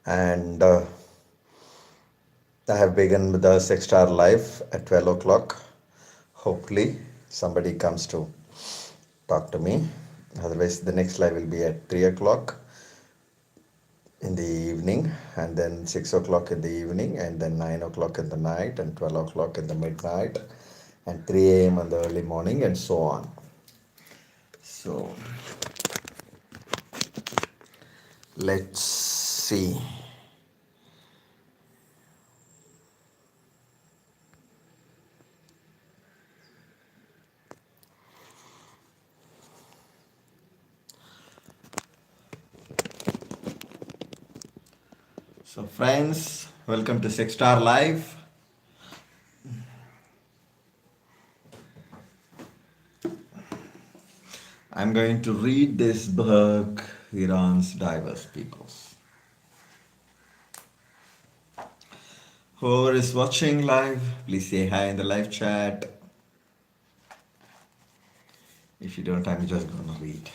and I have begun with the Sext live at 12 o'clock. Hopefully, somebody comes to talk to me. Otherwise, the next live will be at 3 o'clock in the evening, and then 6 o'clock in the evening, and then 9 o'clock in the night, and 12 o'clock in the midnight, and 3 a.m. in the early morning, and so on. So, let's see. So, friends, welcome to Sext Live. I'm going to read this book, Iran's Diverse Peoples. Whoever is watching live, please say hi in the live chat. If you don't, I'm just going to read.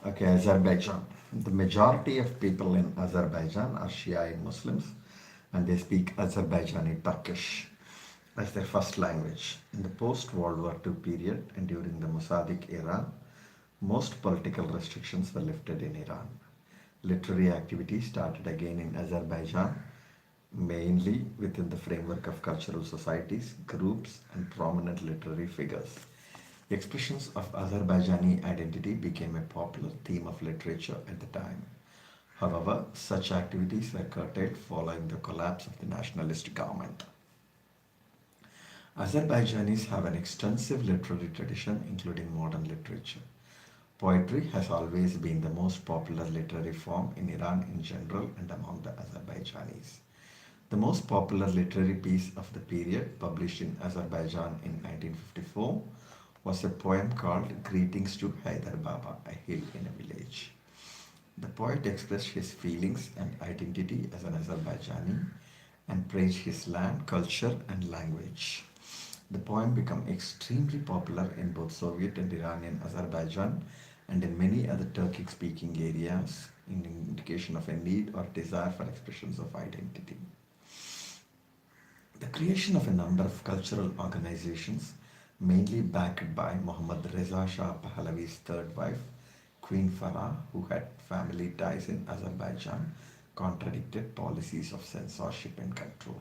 Okay, Azerbaijan. The majority of people in Azerbaijan are Shia Muslims, and they speak Azerbaijani Turkish as their first language. In the post-World War II period and during the Mossadegh era, most political restrictions were lifted in Iran. Literary activity started again in Azerbaijan, mainly within the framework of cultural societies, groups, and prominent literary figures. Expressions of Azerbaijani identity became a popular theme of literature at the time. However, such activities were curtailed following the collapse of the nationalist government. Azerbaijanis have an extensive literary tradition, including modern literature. Poetry has always been the most popular literary form in Iran in general and among the Azerbaijanis. The most popular literary piece of the period, published in Azerbaijan in 1954, was a poem called Greetings to Haidar Baba, a hill in a village. The poet expressed his feelings and identity as an Azerbaijani and praised his land, culture, and language. The poem became extremely popular in both Soviet and Iranian Azerbaijan and in many other Turkic speaking areas, in indication of a need or desire for expressions of identity. The creation of a number of cultural organizations, mainly backed by Muhammad Reza Shah Pahlavi's third wife, Queen Farah, who had family ties in Azerbaijan, contradicted policies of censorship and control.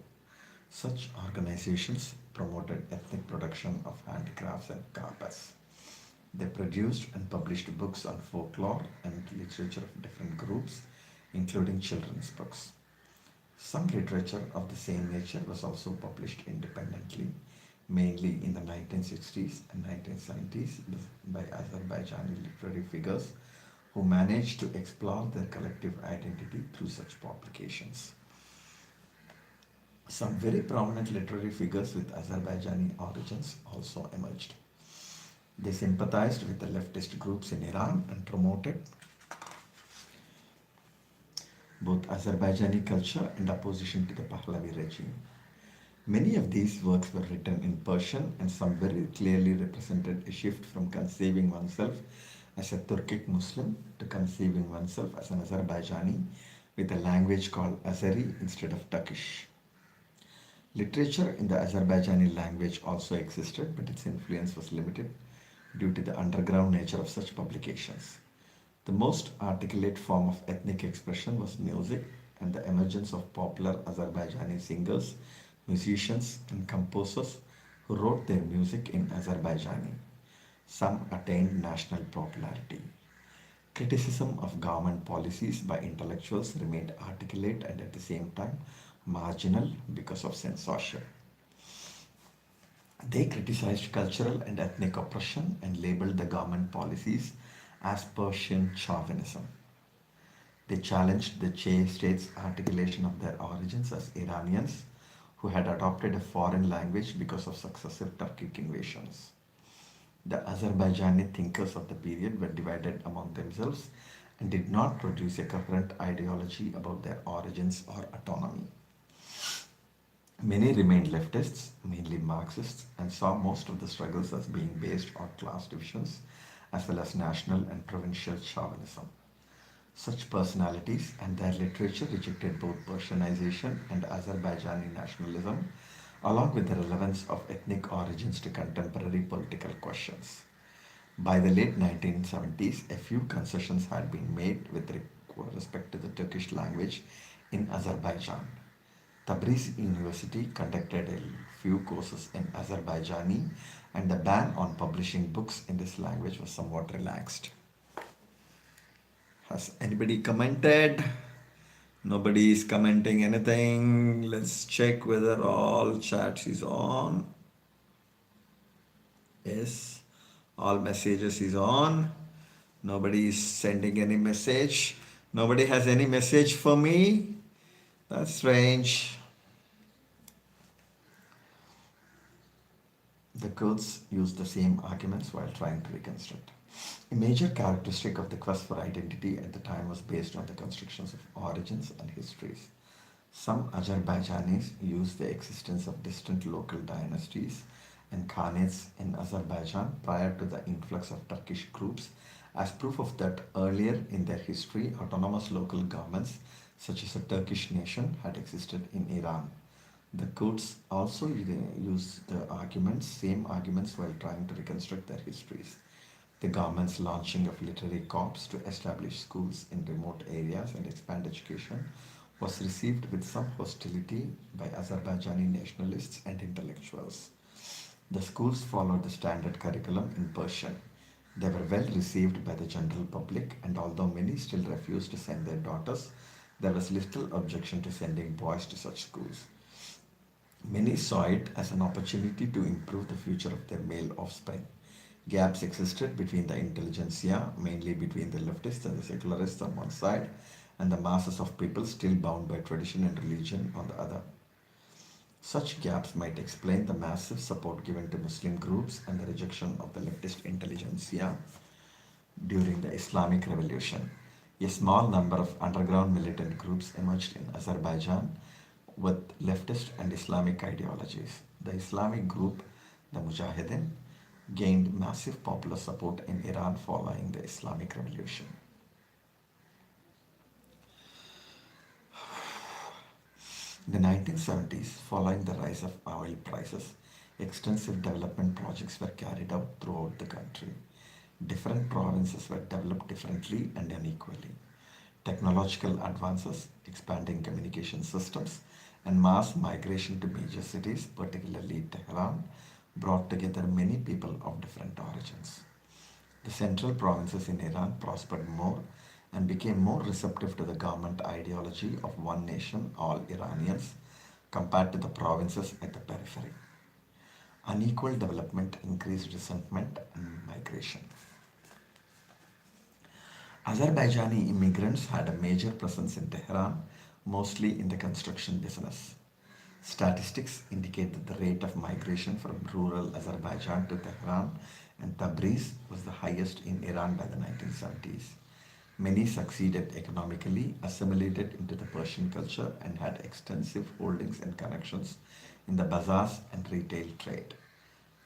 Such organizations promoted ethnic production of handicrafts and carpets. They produced and published books on folklore and literature of different groups, including children's books. Some literature of the same nature was also published independently, mainly in the 1960s and 1970s by Azerbaijani literary figures who managed to explore their collective identity through such publications. Some very prominent literary figures with Azerbaijani origins also emerged. They sympathized with the leftist groups in Iran and promoted both Azerbaijani culture and opposition to the Pahlavi regime. Many of these works were written in Persian, and some very clearly represented a shift from conceiving oneself as a Turkic Muslim to conceiving oneself as an Azerbaijani with a language called Azeri instead of Turkish. Literature in the Azerbaijani language also existed, but its influence was limited due to the underground nature of such publications. The most articulate form of ethnic expression was music, and the emergence of popular Azerbaijani singers, musicians, and composers who wrote their music in Azerbaijani. Some attained national popularity. Criticism of government policies by intellectuals remained articulate and at the same time marginal because of censorship. They criticized cultural and ethnic oppression and labeled the government policies as Persian chauvinism. They challenged the state's articulation of their origins as Iranians who had adopted a foreign language because of successive Turkic invasions. The Azerbaijani thinkers of the period were divided among themselves and did not produce a coherent ideology about their origins or autonomy. Many remained leftists, mainly Marxists, and saw most of the struggles as being based on class divisions as well as national and provincial chauvinism. Such personalities and their literature rejected both Persianization and Azerbaijani nationalism, along with the relevance of ethnic origins to contemporary political questions. By the late 1970s, a few concessions had been made with respect to the Turkish language in Azerbaijan. Tabriz University conducted a few courses in Azerbaijani, and the ban on publishing books in this language was somewhat relaxed. Has anybody commented? Nobody is commenting anything. Let's check whether all chats is on. Yes, all messages is on. Nobody is sending any message. Nobody has any message for me. That's strange. The Kurds used the same arguments while trying to reconstruct. A major characteristic of the quest for identity at the time was based on the constructions of origins and histories. Some Azerbaijanis used the existence of distant local dynasties and khanates in Azerbaijan prior to the influx of Turkish groups as proof of that earlier in their history autonomous local governments such as a Turkish nation had existed in Iran. The Kurds also used the same arguments while trying to reconstruct their histories. The government's launching of literary corps to establish schools in remote areas and expand education was received with some hostility by Azerbaijani nationalists and intellectuals. The schools followed the standard curriculum in Persian. They were well received by the general public, and although many still refused to send their daughters, there was little objection to sending boys to such schools. Many saw it as an opportunity to improve the future of their male offspring. Gaps existed between the intelligentsia, mainly between the leftists and the secularists on one side, and the masses of people still bound by tradition and religion on the other. Such gaps might explain the massive support given to Muslim groups and the rejection of the leftist intelligentsia during the Islamic Revolution. A small number of underground militant groups emerged in Azerbaijan with leftist and Islamic ideologies. The Islamic group, the Mujahideen, gained massive popular support in Iran following the Islamic Revolution. In the 1970s, following the rise of oil prices, extensive development projects were carried out throughout the country. Different provinces were developed differently and unequally. Technological advances, expanding communication systems, and mass migration to major cities, particularly Tehran, brought together many people of different origins. The central provinces in Iran prospered more and became more receptive to the government ideology of one nation, all Iranians, compared to the provinces at the periphery. Unequal development, increased resentment, and migration. Azerbaijani immigrants had a major presence in Tehran, mostly in the construction business. Statistics indicate that the rate of migration from rural Azerbaijan to Tehran and Tabriz was the highest in Iran by the 1970s. Many succeeded economically, assimilated into the Persian culture, and had extensive holdings and connections in the bazaars and retail trade.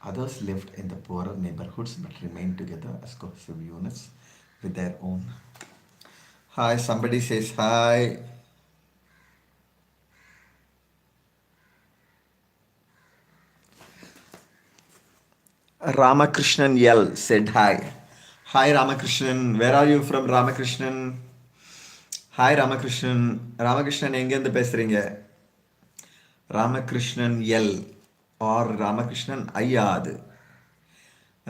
Others lived in the poorer neighborhoods but remained together as cohesive units with their own. Hi, somebody says hi. Ramakrishnan Yell said hi. Hi Ramakrishnan, where are you from Ramakrishnan? Hi Ramakrishnan. Ramakrishnan எங்கேருந்து பேசுறீங்க? Ramakrishnan Yell or Ramakrishnan ஐயா அது.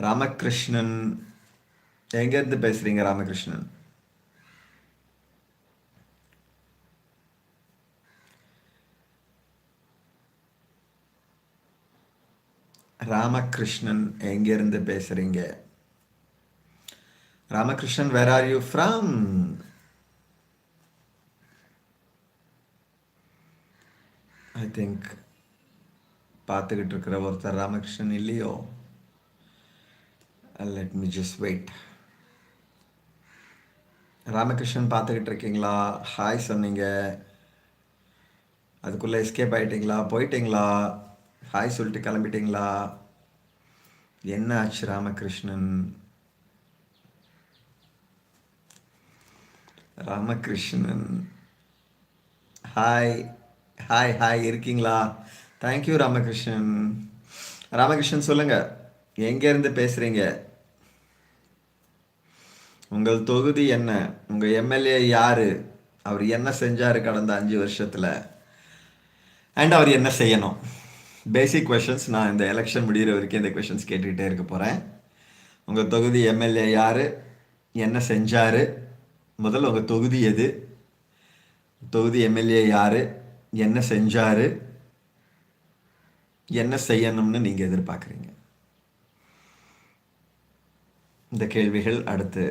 ராமகிருஷ்ணன் எங்கேருந்து பேசுறீங்க ராமகிருஷ்ணன்? ராமகிருஷ்ணன் எங்கேருந்து பேசுறீங்க? Ramakrishnan, where are you from? I think பார்த்துக்கிட்டு இருக்கிற ஒருத்தர் ராமகிருஷ்ணன் இல்லையோ? Let me just wait. Ramakrishnan பார்த்துக்கிட்டு இருக்கீங்களா? ஹாய் சொன்னீங்க, அதுக்குள்ளே எஸ்கேப் ஆகிட்டீங்களா? போயிட்டீங்களா? ஹாய் சொல்லிட்டு கிளம்பிட்டீங்களா? என்ன ஆச்சு Ramakrishnan? Ramakrishnan hi hi hi இருக்கீங்களா? தேங்க்யூ ராமகிருஷ்ணன். ராமகிருஷ்ணன் சொல்லுங்கள், எங்கேருந்து பேசுகிறீங்க? உங்கள் தொகுதி என்ன? உங்கள் எம்எல்ஏ யார்? அவர் என்ன செஞ்சார் கடந்த 5 வருஷத்தில்? அண்ட் அவர் என்ன செய்யணும்? பேசிக் கொஷின்ஸ். நான் இந்த எலெக்ஷன் முடிகிற வரைக்கும் இந்த கொஷின்ஸ் கேட்டுக்கிட்டே இருக்க போகிறேன். உங்கள் தொகுதி எம்எல்ஏ யார்? என்ன செஞ்சார்? முதல்ல உங்கள் தொகுதி எது? தொகுதி எம்எல்ஏ யார்? என்ன செஞ்சார்? என்ன செய்யணும்னு நீங்கள் எதிர்பார்க்குறீங்க? இந்த கேள்விகள் அடுத்து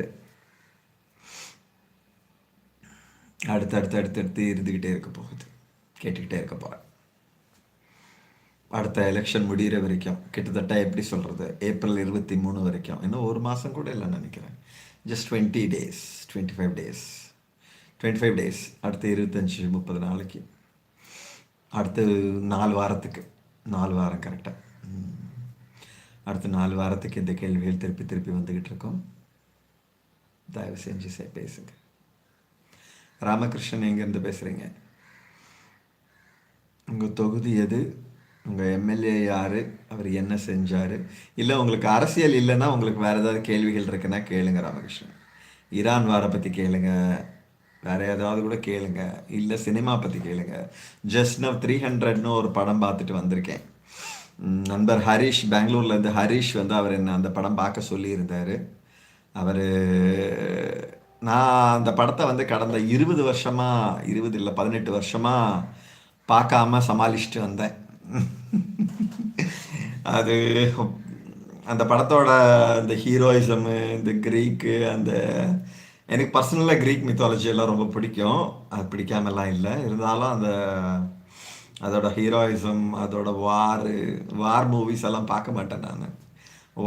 இருந்துக்கிட்டே இருக்க போகுது, கேட்டுக்கிட்டே இருக்க போகிறேன். அடுத்த எலெக்ஷன் முடிகிற வரைக்கும், கிட்டத்தட்ட எப்படி சொல்கிறது, ஏப்ரல் 23 வரைக்கும், இன்னும் ஒரு மாதம் கூட இல்லைன்னு நினைக்கிறேன். Just 20 days, 25 days. அடுத்து 25-30 நாளைக்கு, அடுத்து 4 வாரத்துக்கு, 4 வாரம் கரெக்டாக, அடுத்த 4 வாரத்துக்கு இந்த கேள்விகள் திருப்பி வந்துக்கிட்டு இருக்கோம். தயவு செஞ்சு பேசுங்க. ராமகிருஷ்ணன் எங்கேருந்து பேசுகிறீங்க? உங்கள் தொகுதி எது? உங்கள் எம்எல்ஏ யார்? அவர் என்ன செஞ்சார்? இல்லை உங்களுக்கு அரசியல் இல்லைன்னா உங்களுக்கு வேறு ஏதாவது கேள்விகள் இருக்குன்னா கேளுங்க ராமகிருஷ்ணன். ஈரான் வாரை பற்றி கேளுங்க, வேறு ஏதாவது கூட கேளுங்க, இல்லை சினிமா பற்றி கேளுங்க. ஜஸ்ட் நான் 300ன்னு ஒரு படம் பார்த்துட்டு வந்திருக்கேன். நண்பர் ஹரிஷ், பெங்களூர்லேருந்து ஹரிஷ் அவர் என்ன அந்த படம் பார்க்க சொல்லியிருந்தார். நான் அந்த படத்தை கடந்த 20 வருஷமாக, 20 இல்லை 18 வருஷமாக பார்க்காம சமாளிச்சுட்டு வந்தேன். அது அந்த படத்தோட இந்த ஹீரோயிசமு, இந்த க்ரீக்கு, எனக்கு பர்சனலாக க்ரீக் மித்தாலஜி எல்லாம் ரொம்ப பிடிக்கும். அது பிடிக்காமலாம் இல்லை, இருந்தாலும் அதோட ஹீரோயிசம், அதோட வார் மூவிஸ் எல்லாம் பார்க்க மாட்டேன். நான்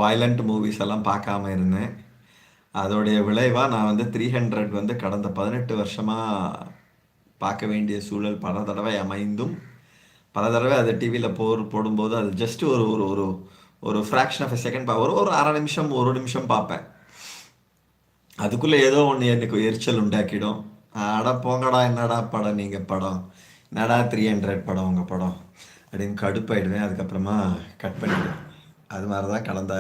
வயலண்ட் மூவிஸ் எல்லாம் பார்க்காம இருந்தேன். அதோடைய விளைவாக நான் 300 கடந்த 18 வருஷமாக பார்க்க வேண்டிய சூழல் பல தடவை அமைந்தும், பல தடவை அதை டிவியில் போடும்போது அது ஜஸ்ட் ஒரு ஃப்ராக்ஷன் ஆஃப் எ செகண்ட் ஒரு அரை நிமிஷம், 1 நிமிஷம் பார்ப்பேன். அதுக்குள்ளே ஏதோ ஒன்று எனக்கு எரிச்சல் உண்டாக்கிடும். அட போங்கடா, என்னடா படம் நீங்கள் படம், என்னடா 300 படம் உங்கள் படம் அப்படின்னு கடுப்பாயிடுவேன். அதுக்கப்புறமா கட் பண்ணிவிடுவேன். அது மாதிரி தான் கடந்த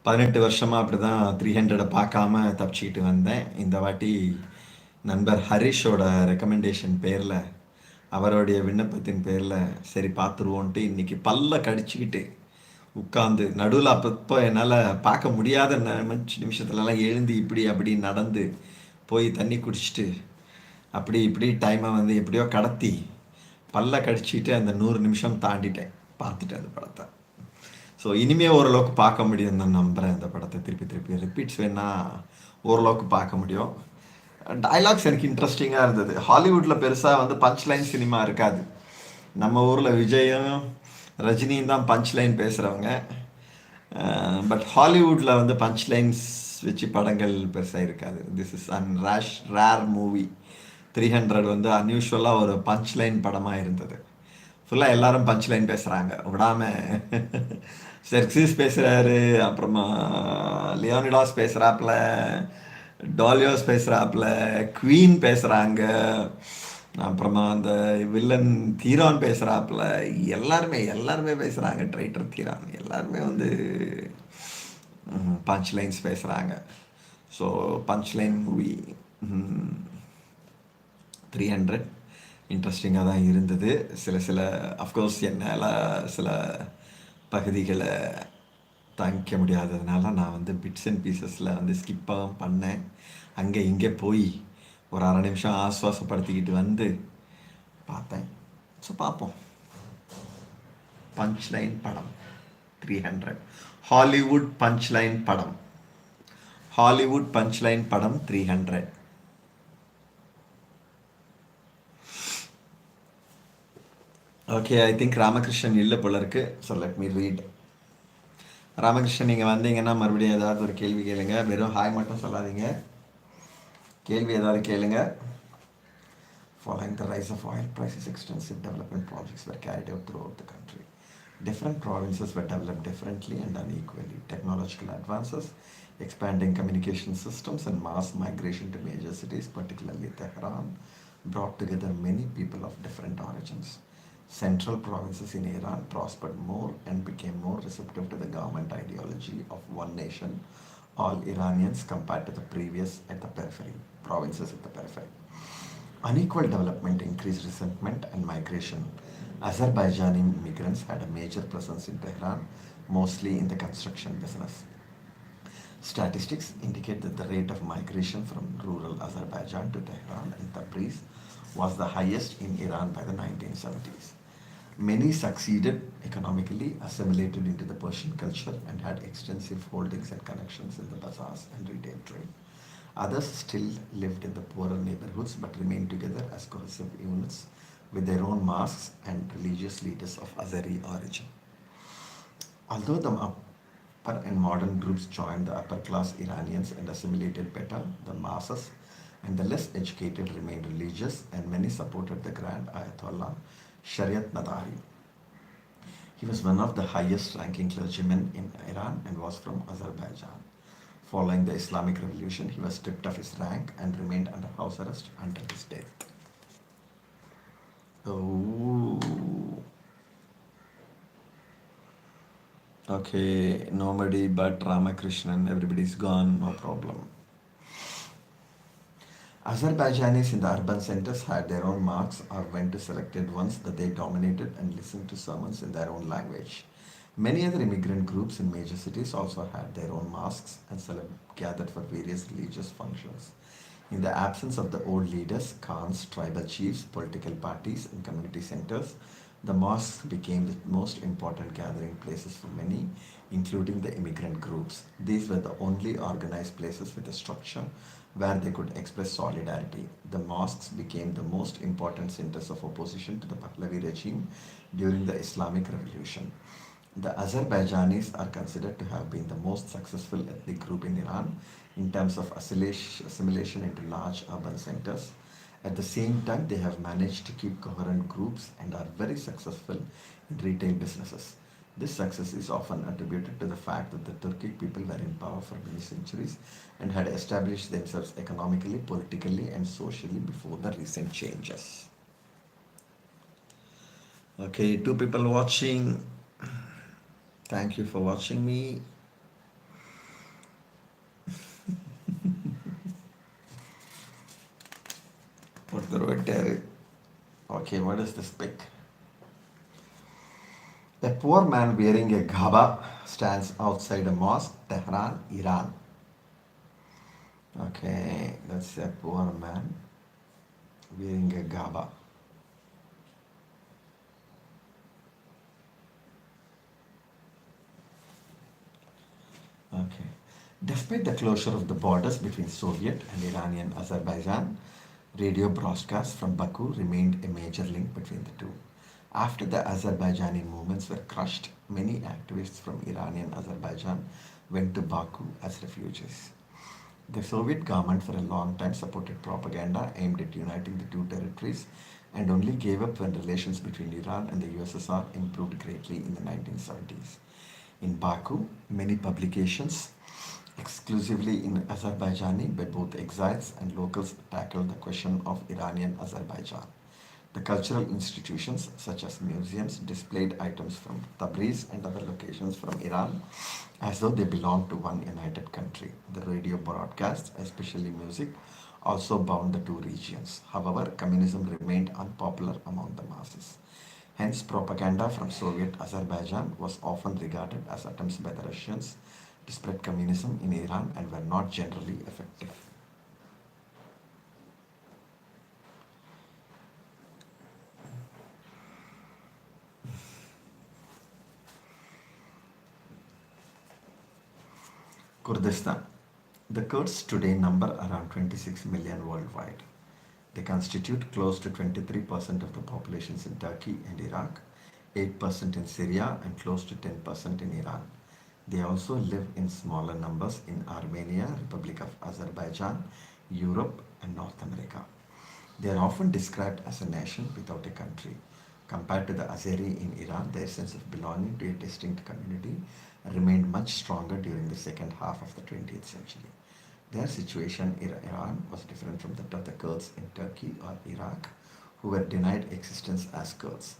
18 வருஷமாக அப்படி தான் 300 பார்க்காம தப்பிச்சிக்கிட்டு வந்தேன். இந்த வாட்டி நண்பர் ஹரிஷோட ரெக்கமெண்டேஷன் பேரில், அவருடைய விண்ணப்பத்தின் பேரில் சரி பார்த்துருவோன்ட்டு இன்றைக்கி பல்ல கடிச்சிக்கிட்டு உட்காந்து நடுவில் அப்பப்போ என்னால் பார்க்க முடியாத நிமிஷத்துலலாம் எழுந்து இப்படி அப்படி நடந்து போய் தண்ணி குடிச்சிட்டு அப்படி இப்படி டைமை எப்படியோ கடத்தி பல்ல கடிச்சிட்டு அந்த 100 நிமிஷம் தாண்டிட்டேன், பார்த்துட்டேன் அந்த படத்தை. ஸோ இனிமே ஓரளவுக்கு பார்க்க முடியும் தான் நம்புகிறேன். இந்த படத்தை திருப்பி திருப்பி ரிப்பீட்ஸ் வேணா ஓரளவுக்கு பார்க்க முடியும். டயலாக்ஸ் எனக்கு இன்ட்ரெஸ்டிங்காக இருந்தது. ஹாலிவுட்டில் பெருசாக வந்து பஞ்ச் லைன் சினிமா இருக்காது. நம்ம ஊரில் விஜயும் ரஜினியும் தான் பஞ்ச் லைன் பேசுகிறவங்க. பட் ஹாலிவுட்டில் வந்து பஞ்ச் லைன்ஸ் வச்சு படங்கள் பெருசாக இருக்காது. This is rare movie. 300 வந்து அன்யூஷுவலாக ஒரு பஞ்ச் லைன் படமாக இருந்தது. ஃபுல்லாக எல்லாரும் பஞ்ச் லைன் பேசுகிறாங்க விடாமல். செர்க்ஸிஸ் பேசுகிறாரு, அப்புறமா லியோனிடாஸ் பேசுகிறாப்புல, டாலியோஸ் பேசுகிறாப்புல, குவீன் பேசுகிறாங்க, அப்புறமா அந்த வில்லன் தீரான் பேசுகிறாப்புல. எல்லாருமே பேசுகிறாங்க. ட்ரைட்டர் தீரான் எல்லாருமே வந்து பஞ்ச் லைன்ஸ் பேசுகிறாங்க. ஸோ பஞ்ச் லைன் மூவி 300 இன்ட்ரெஸ்டிங்காக தான் இருந்தது. சில அஃப்கோர்ஸ் என்னால் சில பகுதிகளை தாங்கிக்க முடியாததுனால நான் வந்து பிட்ஸ் அண்ட் பீசஸில் வந்து ஸ்கிப்பாக பண்ணேன். அங்கே இங்கே போய் ஒரு 1/2 நிமிஷம் ஆஸ்வாசப்படுத்திக்கிட்டு வந்து பார்த்தேன். ஸோ பார்ப்போம். பஞ்ச் லைன் படம் 300. ஹாலிவுட் பஞ்ச் லைன் படம். ஹாலிவுட் பஞ்ச் லைன் படம் 300. ஓகே, ஐ திங்க் ராமகிருஷ்ணன் இல்லை போல இருக்கு. So let me read. Ramakrishnan, நீங்கள் வந்தீங்கன்னா மறுபடியும் ஏதாவது ஒரு கேள்வி கேளுங்க. வெறும் ஹாய் மட்டும் சொல்லாதீங்க, கேள்வி ஏதாவது கேளுங்க. Following the rise of oil prices, extensive development projects were carried out throughout the country. Different provinces were developed differently and unequally. Technological advances, expanding communication systems, and mass migration to major cities, particularly Tehran, brought together many people of different origins. Central provinces in Iran prospered more and became more receptive to the government ideology of one nation, all Iranians, compared to the previous at the periphery, provinces at the periphery. Unequal development increased resentment and migration. Azerbaijani immigrants had a major presence in Tehran, mostly in the construction business. Statistics indicate that the rate of migration from rural Azerbaijan to Tehran and Tabriz was the highest in Iran by the 1970s. Many succeeded economically, assimilated into the Persian culture, and had extensive holdings and connections in the bazaars and retail trade. Others still lived in the poorer neighborhoods but remained together as cohesive units with their own mosques and religious leaders of Azeri origin. Although the upper and modern groups joined the upper class Iranians and assimilated better, the masses and the less educated remained religious, and many supported the Grand Ayatollah Shariat Nadari. He was one of the highest ranking clergymen in Iran and was from Azerbaijan. Following the Islamic Revolution, he was stripped of his rank and remained under house arrest until his death. Oh. Okay, nobody but Ramakrishnan, everybody's gone, no problem. Azerbaijanis in the urban centers had their own mosques or went to selected ones that they dominated and listened to sermons in their own language. Many other immigrant groups in major cities also had their own mosques and gathered for various religious functions. In the absence of the old leaders, khans, tribal chiefs, political parties, and community centers, the mosques became the most important gathering places for many, including the immigrant groups. These were the only organized places with a structure where they could express solidarity. The mosques became the most important centers of opposition to the Pahlavi regime during the Islamic Revolution. The Azerbaijanis are considered to have been the most successful ethnic group in Iran in terms of assimilation into large urban centers. At the same time, they have managed to keep coherent groups and are very successful in retail businesses. This success is often attributed to the fact that the Turkic people were in power for many centuries and had established themselves economically, politically, and socially before the recent changes. Okay, 2 people watching. Thank you for watching me. Okay, what is this pic? A poor man wearing a ghaba stands outside a mosque, Tehran, Iran. Okay, that's a poor man wearing a ghaba. Okay. Despite the closure of the borders between Soviet and Iranian Azerbaijan, radio broadcasts from Baku remained a major link between the two. After the Azerbaijani movements were crushed, many activists from Iranian Azerbaijan went to Baku as refugees. The Soviet government for a long time supported propaganda aimed at uniting the two territories and only gave up when relations between Iran and the USSR improved greatly in the 1970s. In Baku, many publications exclusively in Azerbaijani by both exiles and locals tackled the question of Iranian Azerbaijan. The cultural institutions, such as museums, displayed items from Tabriz and other locations from Iran as though they belonged to one united country. The radio broadcasts, especially music, also bound the two regions. However, communism remained unpopular among the masses. Hence, propaganda from Soviet Azerbaijan was often regarded as attempts by the Russians to spread communism in Iran and were not generally effective. Kurdistan. The Kurds today number around 26 million worldwide. They constitute close to 23% of the populations in Turkey and Iraq, 8% in Syria, and close to 10% in Iran. They also live in smaller numbers in Armenia, Republic of Azerbaijan, Europe, and North America. They are often described as a nation without a country. Compared to the Azeri in Iran, their sense of belonging to a distinct community remained much stronger during the second half of the 20th century. Their situation in Iran was different from that of the Kurds in Turkey or Iraq, who were denied existence as Kurds.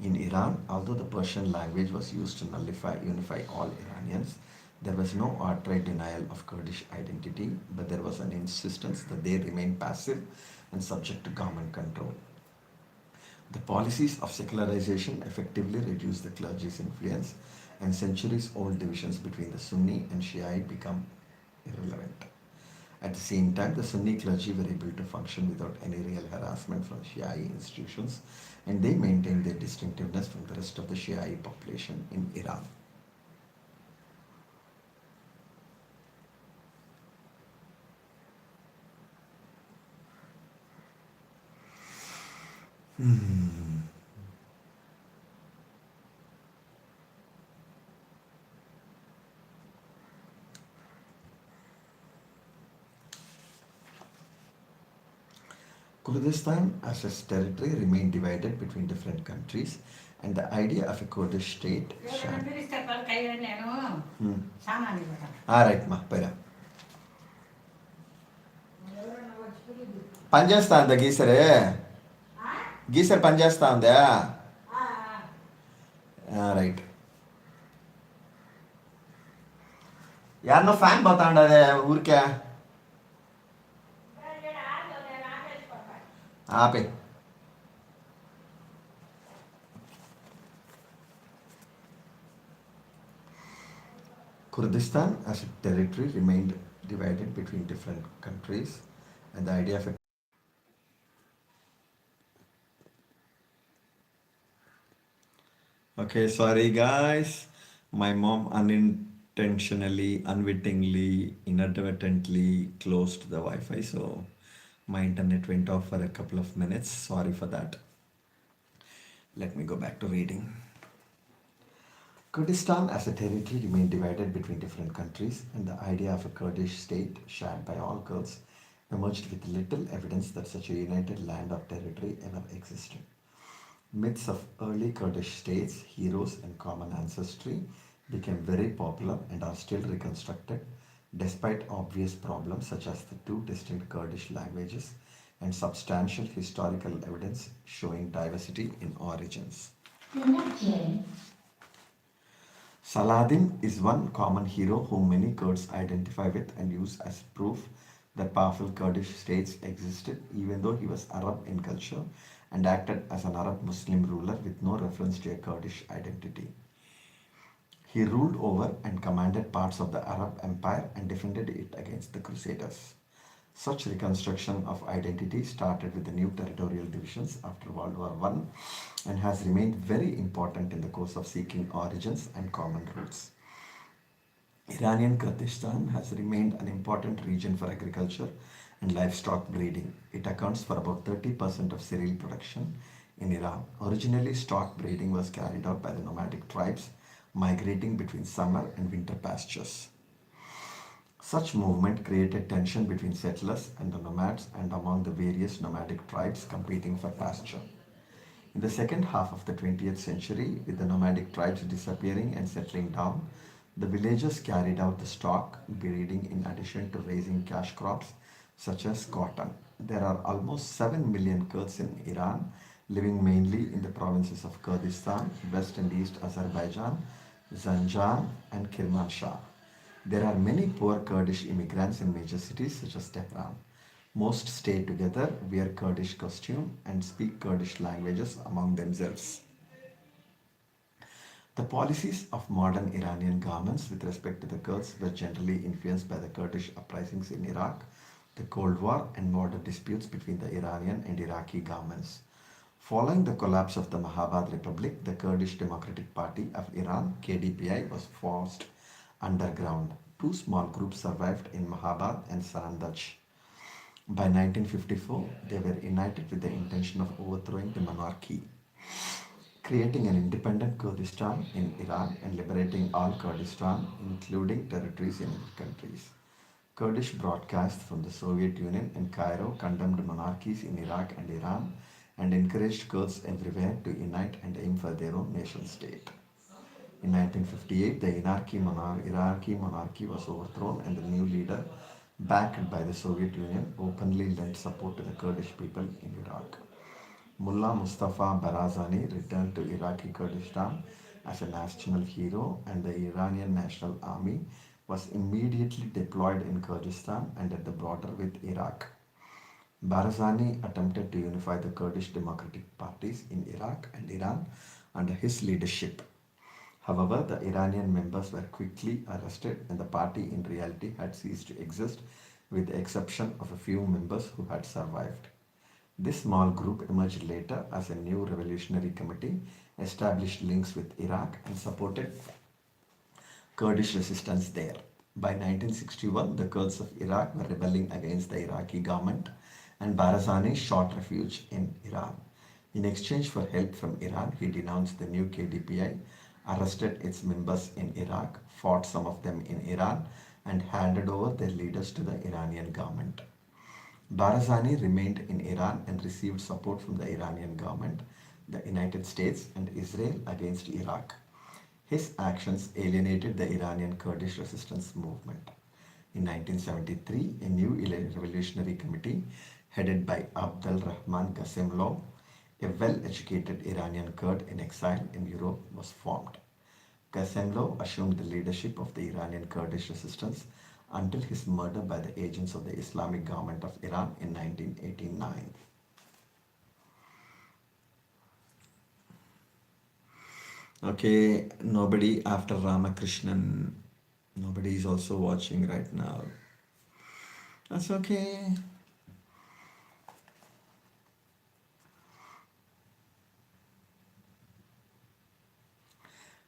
In Iran, although the Persian language was used to unify all Iranians, there was no outright denial of Kurdish identity, but there was an insistence that they remain passive and subject to government control. The policies of secularization effectively reduced the clergy's influence, and centuries old divisions between the Sunni and Shiite become irrelevant. At the same time, the Sunni clergy were able to function without any real harassment from Shiite institutions, and they maintained their distinctiveness from the rest of the Shiite population in Iran. Kurdistan as a territory remained divided between different countries, and the idea of a Kurdish state shared. Alright, ma, pera. పనిచేస్తా ఉందా గీసరే geyser పనిచేస్తా ఉందా right యాన్నో fan పోతా ఉండదే ఊరికే ఆపే Kurdistan as a territory remained divided between different countries, and the idea of a Okay, sorry guys. My mom unintentionally, unwittingly, inadvertently closed the Wi Fi, so my internet went off for a couple of minutes. Sorry for that. Let me go back to reading. Kurdistan as a territory remained divided between different countries, and the idea of a Kurdish state shared by all Kurds emerged with little evidence that such a united land or territory ever existed. Myths of early Kurdish states, heroes, and common ancestry became very popular and are still reconstructed, despite obvious problems such as the two distinct Kurdish languages and substantial historical evidence showing diversity in origins. Saladin is one common hero whom many Kurds identify with and use as proof that powerful Kurdish states existed, even though he was Arab in culture and acted as an Arab Muslim ruler with no reference to a Kurdish identity. He ruled over and commanded parts of the Arab Empire and defended it against the Crusaders. Such reconstruction of identity started with the new territorial divisions after World War I and has remained very important in the course of seeking origins and common roots. Iranian Kurdistan has remained an important region for agriculture and livestock breeding. It accounts for about 30% of cereal production in Iran. Originally, stock breeding was carried out by the nomadic tribes migrating between summer and winter pastures. Such movement created tension between settlers and the nomads and among the various nomadic tribes competing for pasture. In the second half of the 20th century, with the nomadic tribes disappearing and settling down, the villagers carried out the stock breeding in addition to raising cash crops such as cotton. There are almost 7 million Kurds in Iran, living mainly in the provinces of Kurdistan, West and East Azerbaijan, Zanjan, and Kermanshah. There are many poor Kurdish immigrants in major cities such as Tehran. Most stay together, wear Kurdish costume, and speak Kurdish languages among themselves. The policies of modern Iranian governments with respect to the Kurds were generally influenced by the Kurdish uprisings in Iraq, the Cold War, and border disputes between the Iranian and Iraqi governments. Following the collapse of the Mahabad Republic, the Kurdish Democratic Party of Iran (KDPI) was forced underground. Two small groups survived in Mahabad and Sarandaj. By 1954, they were united with the intention of overthrowing the monarchy, creating an independent Kurdistan in Iran and liberating all Kurdistan, including territories in other countries. Kurdish broadcasts from the Soviet Union and Cairo condemned monarchies in Iraq and Iran and encouraged Kurds everywhere to unite and aim for their own nation state. In 1958, the Iraqi monarchy was overthrown and the new leader, backed by the Soviet Union, openly lent support to the Kurdish people in Iraq. Mullah Mustafa Barazani returned to Iraqi Kurdistan as a national hero, and the Iranian National Army was immediately deployed in Kurdistan and at the border with Iraq. Barazani attempted to unify the Kurdish democratic parties in Iraq and Iran under his leadership. However, the Iranian members were quickly arrested and the party in reality had ceased to exist with the exception of a few members who had survived. This small group emerged later as a new revolutionary committee, established links with Iraq and supported Kurdish resistance there. By 1961, the Kurds of Iraq were rebelling against the Iraqi government and Barazani sought refuge in Iran. In exchange for help from Iran, he denounced the new KDPI, arrested its members in Iraq, fought some of them in Iran, and handed over their leaders to the Iranian government. Barazani remained in Iran and received support from the Iranian government, the United States, and Israel against Iraq. His actions alienated the Iranian Kurdish resistance movement. In 1973, a new revolutionary committee headed by Abdel Rahman Gasemlov, a well-educated Iranian Kurd in exile in Europe, was formed. Gasemlov assumed the leadership of the Iranian Kurdish resistance until his murder by the agents of the Islamic government of Iran in 1989. Okay, nobody after Ramakrishnan, nobody is also watching right now. That's okay.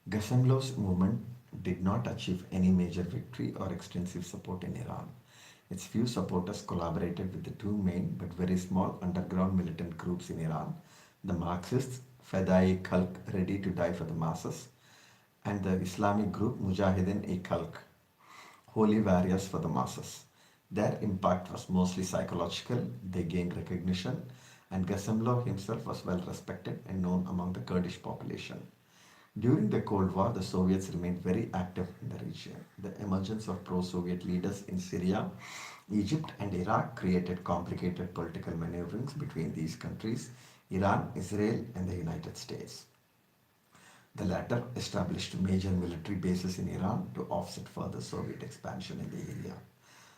Gasemlov's movement did not achieve any major victory or extensive support in Iran. Its few supporters collaborated with the two main but very small underground militant groups in Iran, the Marxists, Fedai Khalq, ready to die for the masses, and the Islamic group Mujahideen-e-Khalq, holy warriors for the masses. Their impact was mostly psychological, they gained recognition, and Gasemlov himself was well respected and known among the Kurdish population. During the Cold War, the Soviets remained very active in the region. The emergence of pro-Soviet leaders in Syria, Egypt, and Iraq created complicated political maneuverings between these countries, Iran, Israel, and the United States. The latter established major military bases in Iran to offset further Soviet expansion in the area.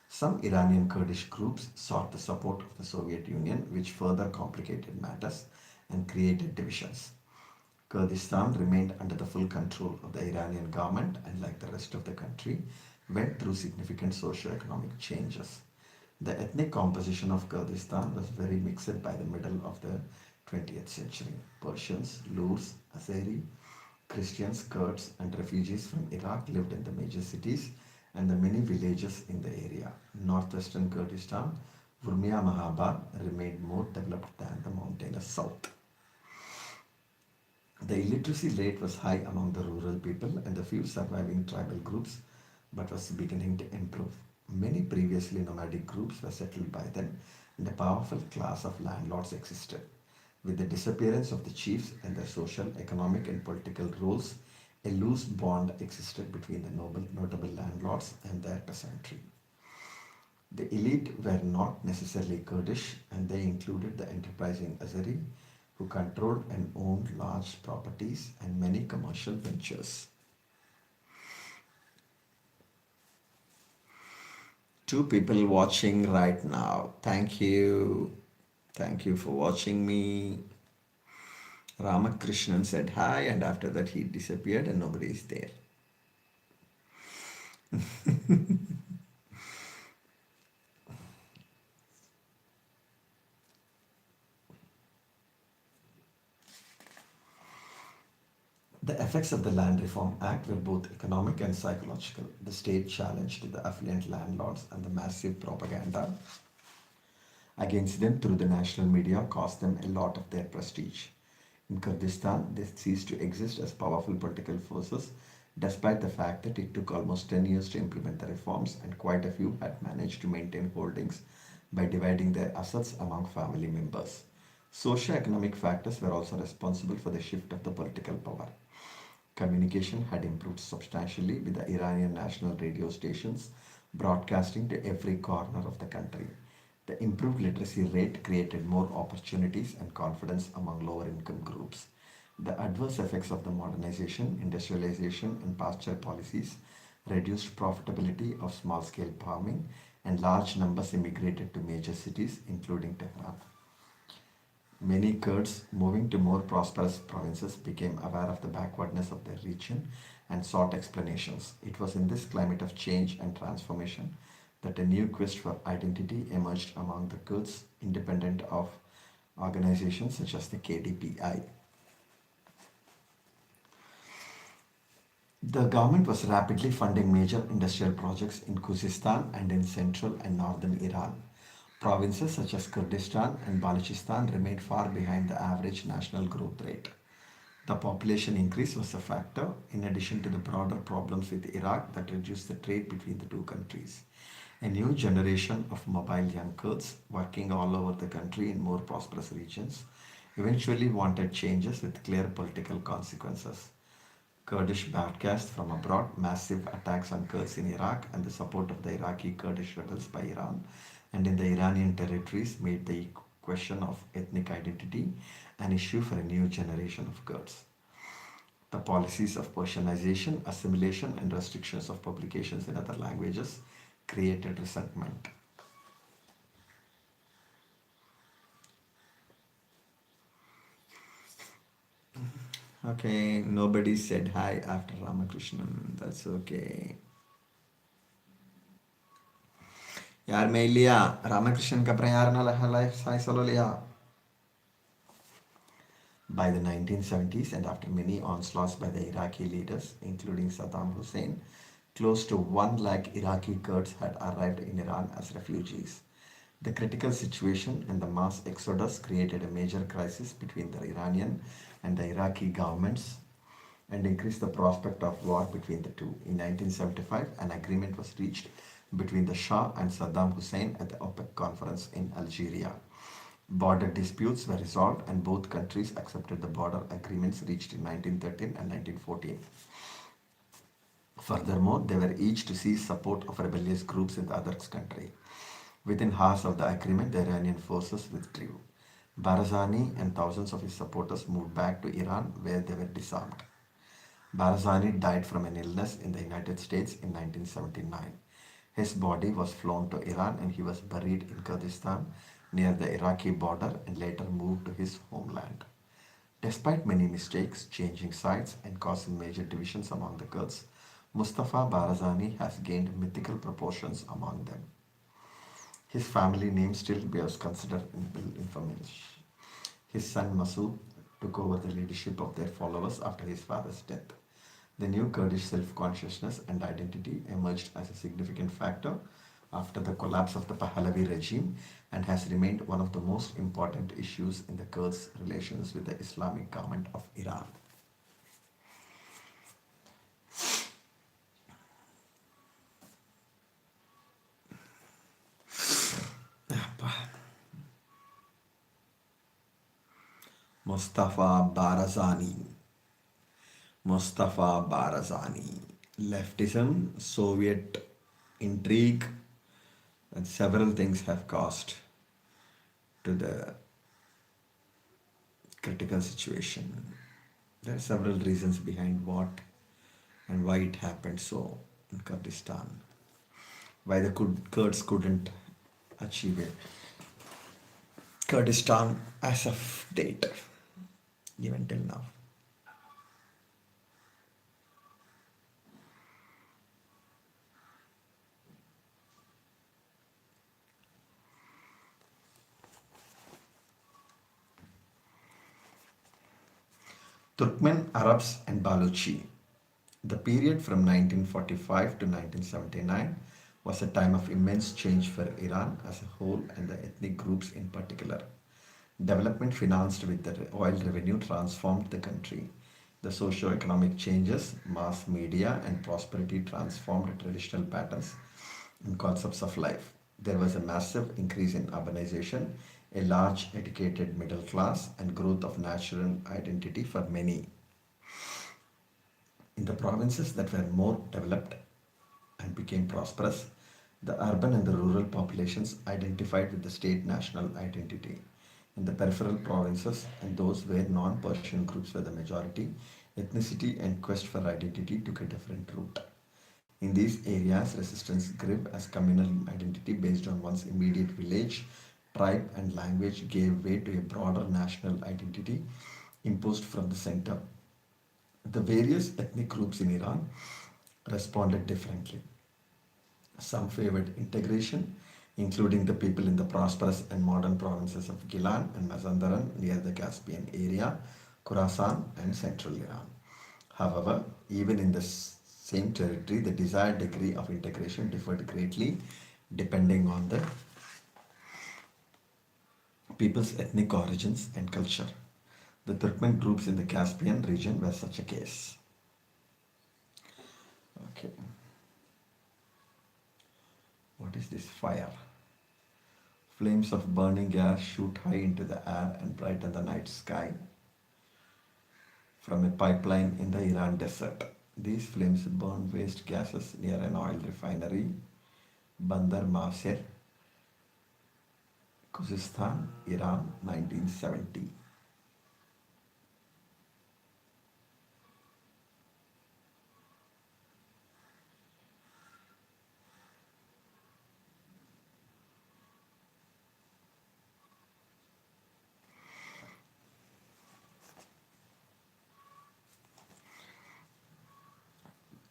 Some Iranian Kurdish groups sought the support of the Soviet Union, which further complicated matters and created divisions. Kurdistan remained under the full control of the Iranian government and, like the rest of the country, went through significant socio-economic changes. The ethnic composition of Kurdistan was very mixed by the middle of the 20th century. Persians, Lurs, Azeri, Christians, Kurds, and refugees from Iraq lived in the major cities, and the many villages in the area. Northwestern Kurdistan, Urmia Mahabad, remained more developed than the mountainous south. The illiteracy rate was high among the rural people and the few surviving tribal groups, but was beginning to improve. Many previously nomadic groups were settled by then, and a powerful class of landlords existed. With the disappearance of the chiefs and their social, economic, and political roles, a loose bond existed between the notable landlords and their peasantry. The elite were not necessarily Kurdish, and they included the enterprising Azeri, who controlled and owned large properties and many commercial ventures. Two people watching right now. Thank you. Thank you for watching me. Ramakrishnan said hi, and after that he disappeared and nobody is there. The effects of the Land Reform Act were both economic and psychological. The state challenged the affluent landlords, and the massive propaganda against them through the national media cost them a lot of their prestige. In Kurdistan, they ceased to exist as powerful political forces, despite the fact that it took almost 10 years to implement the reforms, and quite a few had managed to maintain holdings by dividing their assets among family members. Socio-economic factors were also responsible for the shift of the political power. Communication had improved substantially, with the Iranian national radio stations broadcasting to every corner of the country. The improved literacy rate created more opportunities and confidence among lower income groups. The adverse effects of the modernization, industrialization, and pasture policies reduced profitability of small scale farming, and large numbers immigrated to major cities, including Tehran. Many Kurds moving to more prosperous provinces became aware of the backwardness of their region and sought explanations. It was in this climate of change and transformation that a new quest for identity emerged among the Kurds, independent of organizations such as the KDPI. The government was rapidly funding major industrial projects in Khuzestan and in central and northern Iran. Provinces such as Kurdistan and Balochistan remained far behind the average national growth rate. The population increase was a factor, in addition to the broader problems with Iraq that reduced the trade between the two countries. A new generation of mobile young Kurds working all over the country in more prosperous regions eventually wanted changes with clear political consequences. Kurdish broadcast from abroad, massive attacks on Kurds in Iraq, and the support of the Iraqi Kurdish rebels by Iran and in the Iranian territories made the question of ethnic identity an issue for a new generation of Kurds. The policies of Persianization, assimilation, and restrictions of publications in other languages created resentment. Okay, nobody said hi after Ramakrishnan. That's okay. யாருமே இல்லையா ராமகிருஷ்ணனுக்கு அப்புறம் யாருனால hi சொல்லலையா? By the 1970s, and after many onslaughts by the Iraqi leaders, including Saddam Hussein, close to 1 lakh Iraqi Kurds had arrived in Iran as refugees. The critical situation and the mass exodus created a major crisis between the Iranian and the Iraqi governments and increased the prospect of war between the two. In 1975, an agreement was reached between the Shah and Saddam Hussein at the OPEC conference in Algeria. Border disputes were resolved and both countries accepted the border agreements reached in 1913 and 1914. Furthermore, they were each to seize support of rebellious groups in the other's country. Within hours of the agreement, the Iranian forces withdrew. Barzani and thousands of his supporters moved back to Iran, where they were disarmed. Barzani died from an illness in the United States in 1979. His body was flown to Iran and he was buried in Kurdistan near the Iraqi border and later moved to his homeland. Despite many mistakes, changing sides, and causing major divisions among the Kurds, Mustafa Barzani has gained mythical proportions among them. His family name still bears considered infamous. His son Masood took over the leadership of their followers after his father's death. The new Kurdish self-consciousness and identity emerged as a significant factor after the collapse of the Pahlavi regime and has remained one of the most important issues in the Kurds' relations with the Islamic government of Iran. Mustafa Barazani. Mustafa Barazani. Leftism, Soviet intrigue, and several things have caused to the critical situation. There are several reasons behind what and why it happened so in Kurdistan. Why the Kurds couldn't achieve it. Kurdistan as of date, even till now. Turkmen, Arabs, and Balochi. The period from 1945 to 1979 was a time of immense change for Iran as a whole and the ethnic groups in particular. Development financed with the oil revenue transformed the country. The socio-economic changes, mass media, and prosperity transformed traditional patterns and concepts of life. There was a massive increase in urbanization, a large educated middle class, and growth of national identity for many. In the provinces that were more developed and became prosperous, the urban and the rural populations identified with the state national identity. In the peripheral provinces and those where non-Persian groups were the majority, ethnicity and quest for identity took a different route. In these areas, resistance grew as communal identity based on one's immediate village, tribe, and language gave way to a broader national identity imposed from the center. The various ethnic groups in Iran responded differently. Some favored integration, including the people in the prosperous and modern provinces of Gilan and Mazandaran near the Caspian area, Khorasan, and central Iran. However, even in the same territory, the desired degree of integration differed greatly depending on the people's ethnic origins and culture. The Turkmen groups in the Caspian region were such a case. Okay, what is this fire? Flames of burning gas shoot high into the air and brighten the night sky from a pipeline in the Iran desert. These flames burn waste gases near an oil refinery, Bandar Masir, Khuzestan, Iran, 1970.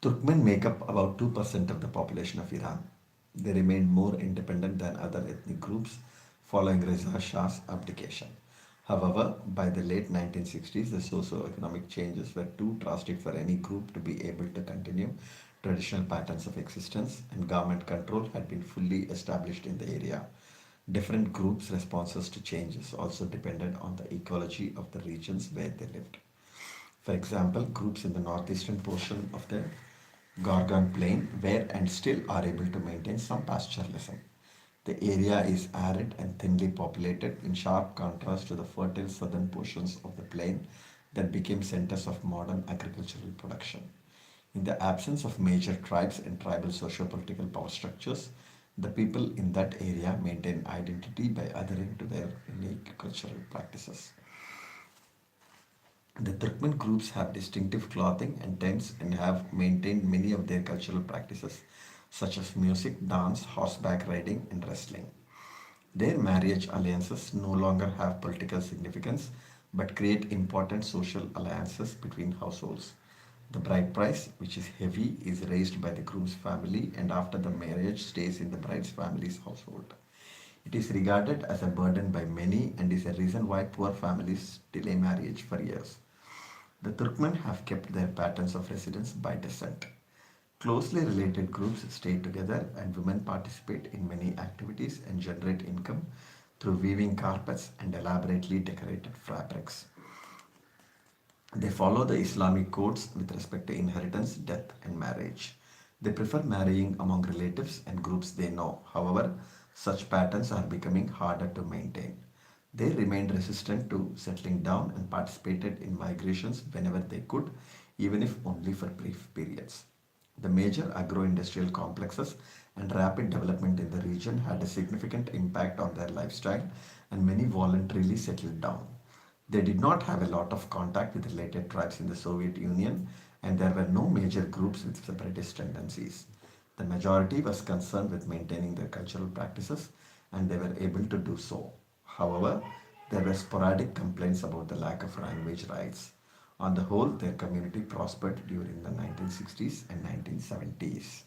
Turkmen make up about 2% of the population of Iran. They remained more independent than other ethnic groups following Reza Shah's abdication. However, by the late 1960s, the socio-economic changes were too drastic for any group to be able to continue traditional patterns of existence, and government control had been fully established in the area. Different groups' responses to changes also depended on the ecology of the regions where they lived. For example, groups in the northeastern portion of the Gorgan Plain were and still are able to maintain some pastoralism. The area is arid and thinly populated, in sharp contrast to the fertile southern portions of the plain that became centers of modern agricultural production. In the absence of major tribes and tribal socio-political power structures, the people in that area maintain identity by adhering to their unique cultural practices. The Turkmen groups have distinctive clothing and tents and have maintained many of their cultural practices, such as music, dance, horseback riding, and wrestling. Their marriage alliances no longer have political significance but create important social alliances between households. The bride price, which is heavy, is raised by the groom's family and after the marriage stays in the bride's family's household. It is regarded as a burden by many and is a reason why poor families delay marriage for years. The Turkmen have kept their patterns of residence by descent. Closely related groups stay together and women participate in many activities and generate income through weaving carpets and elaborately decorated fabrics. They follow the Islamic codes with respect to inheritance, death, and marriage. They prefer marrying among relatives and groups they know. However, such patterns are becoming harder to maintain. They remained resistant to settling down and participated in migrations whenever they could, even if only for brief periods. The major agro-industrial complexes and rapid development in the region had a significant impact on their lifestyle, and many voluntarily settled down. They did not have a lot of contact with related tribes in the Soviet Union, and there were no major groups with separatist tendencies. The majority was concerned with maintaining their cultural practices, and they were able to do so. However, there were sporadic complaints about the lack of language rights. On the whole, their community prospered during the 1960s and 1970s.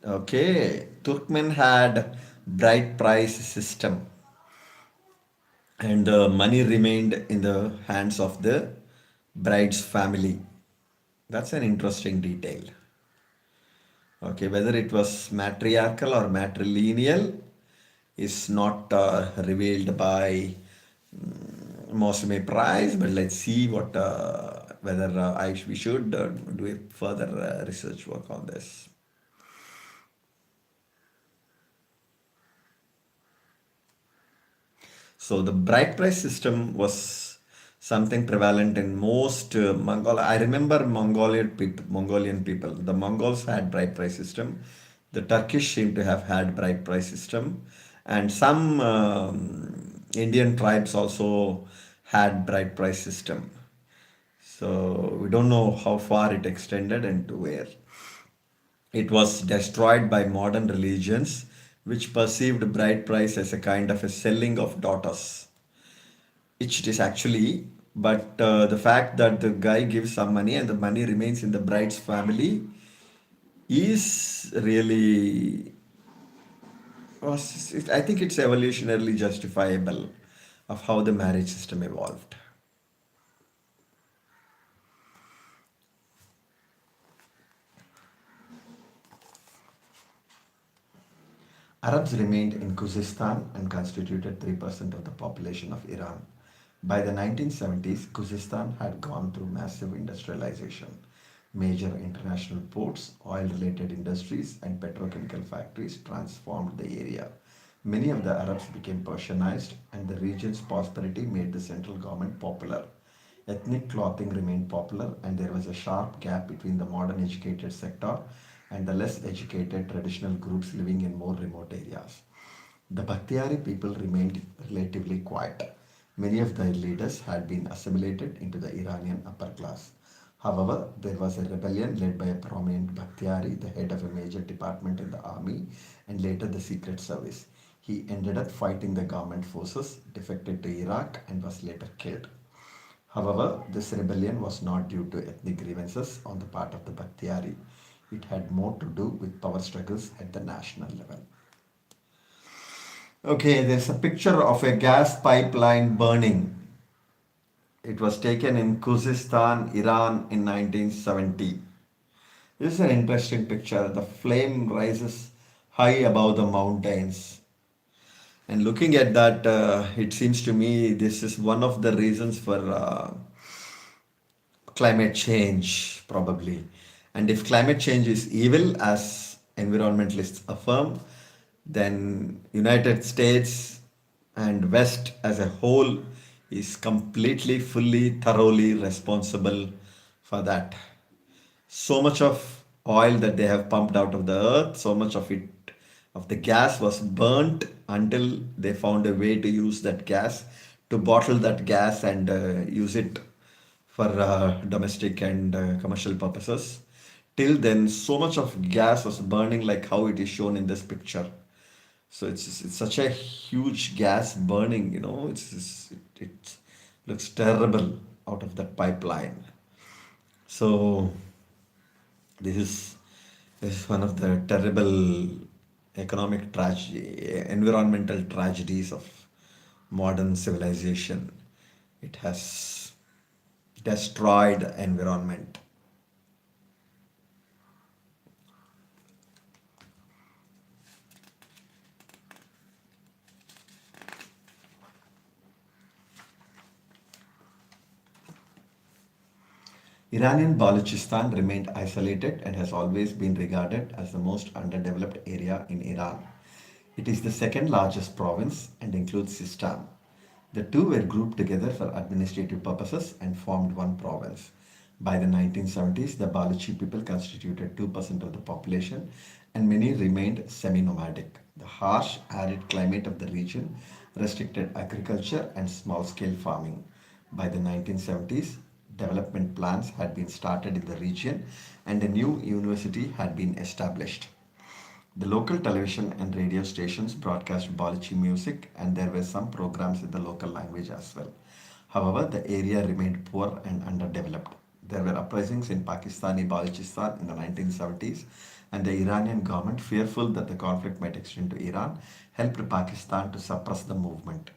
Okay, Turkmen had bright price system, and the money remained in the hands of the bride's family. That's an interesting detail. Okay, whether it was matriarchal or matrilineal is not revealed by Mosme Price, but let's see what whether we should do a further research work on this. So the bride price system was something prevalent in most Mongol. I remember Mongolian people. The Mongols had bride price system. The Turkish seem to have had bride price system, and some Indian tribes also had bride price system. So we don't know how far it extended and to where. It was destroyed by modern religions, which perceived bride price as a kind of a selling of daughters, which it is actually. But the fact that the guy gives some money and the money remains in the bride's family is really, I think it's evolutionarily justifiable of how the marriage system evolved. Arabs remained in Khuzestan and constituted 3% of the population of Iran. By the 1970s, Khuzestan had gone through massive industrialization. Major international ports, oil related industries, and petrochemical factories transformed the area. Many of the Arabs became Persianized, and the region's prosperity made the central government popular. Ethnic clothing remained popular, and there was a sharp gap between the modern educated sector and the less educated traditional groups living in more remote areas. The Bakhtiari people remained relatively quiet. Many of their leaders had been assimilated into the Iranian upper class. However, there was a rebellion led by a prominent Bakhtiari, the head of a major department in the army and later the secret service. He ended up fighting the government forces, defected to Iraq, and was later killed. However, this rebellion was not due to ethnic grievances on the part of the Bakhtiari. It had more to do with power struggles at the national level. Okay, there's a picture of a gas pipeline burning. It was taken in Khuzestan, Iran in 1970. This is an interesting picture. The flame rises high above the mountains. And looking at that, it seems to me this is one of the reasons for climate change, probably. And if climate change is evil, as environmentalists affirm, then United States and West as a whole is completely, fully, thoroughly responsible for that. So much of oil that they have pumped out of the earth, so much of it, of the gas was burnt until they found a way to use that gas, to bottle that gas and use it for domestic and commercial purposes. Till then, so much of gas was burning like how it is shown in this picture. So it's such a huge gas burning, it looks terrible out of that pipeline. So this is this is one of the terrible economic tragedy, environmental tragedies of modern civilization. It has. destroyed the environment. Iranian Balochistan remained isolated and has always been regarded as the most underdeveloped area in Iran. It is the second largest province and includes Sistan. The two were grouped together for administrative purposes and formed one province. By the 1970s, the Balochi people constituted 2% of the population and many remained semi nomadic. The harsh, arid climate of the region restricted agriculture and small scale farming. By the 1970s, development plans had been started in the region and a new university had been established. The local television and radio stations broadcast Balochi music and there were some programs in the local language as well. However, the area remained poor and underdeveloped. There were uprisings in Pakistani Balochistan in the 1970s, and the Iranian government, fearful that the conflict might extend to Iran, helped Pakistan to suppress the movement.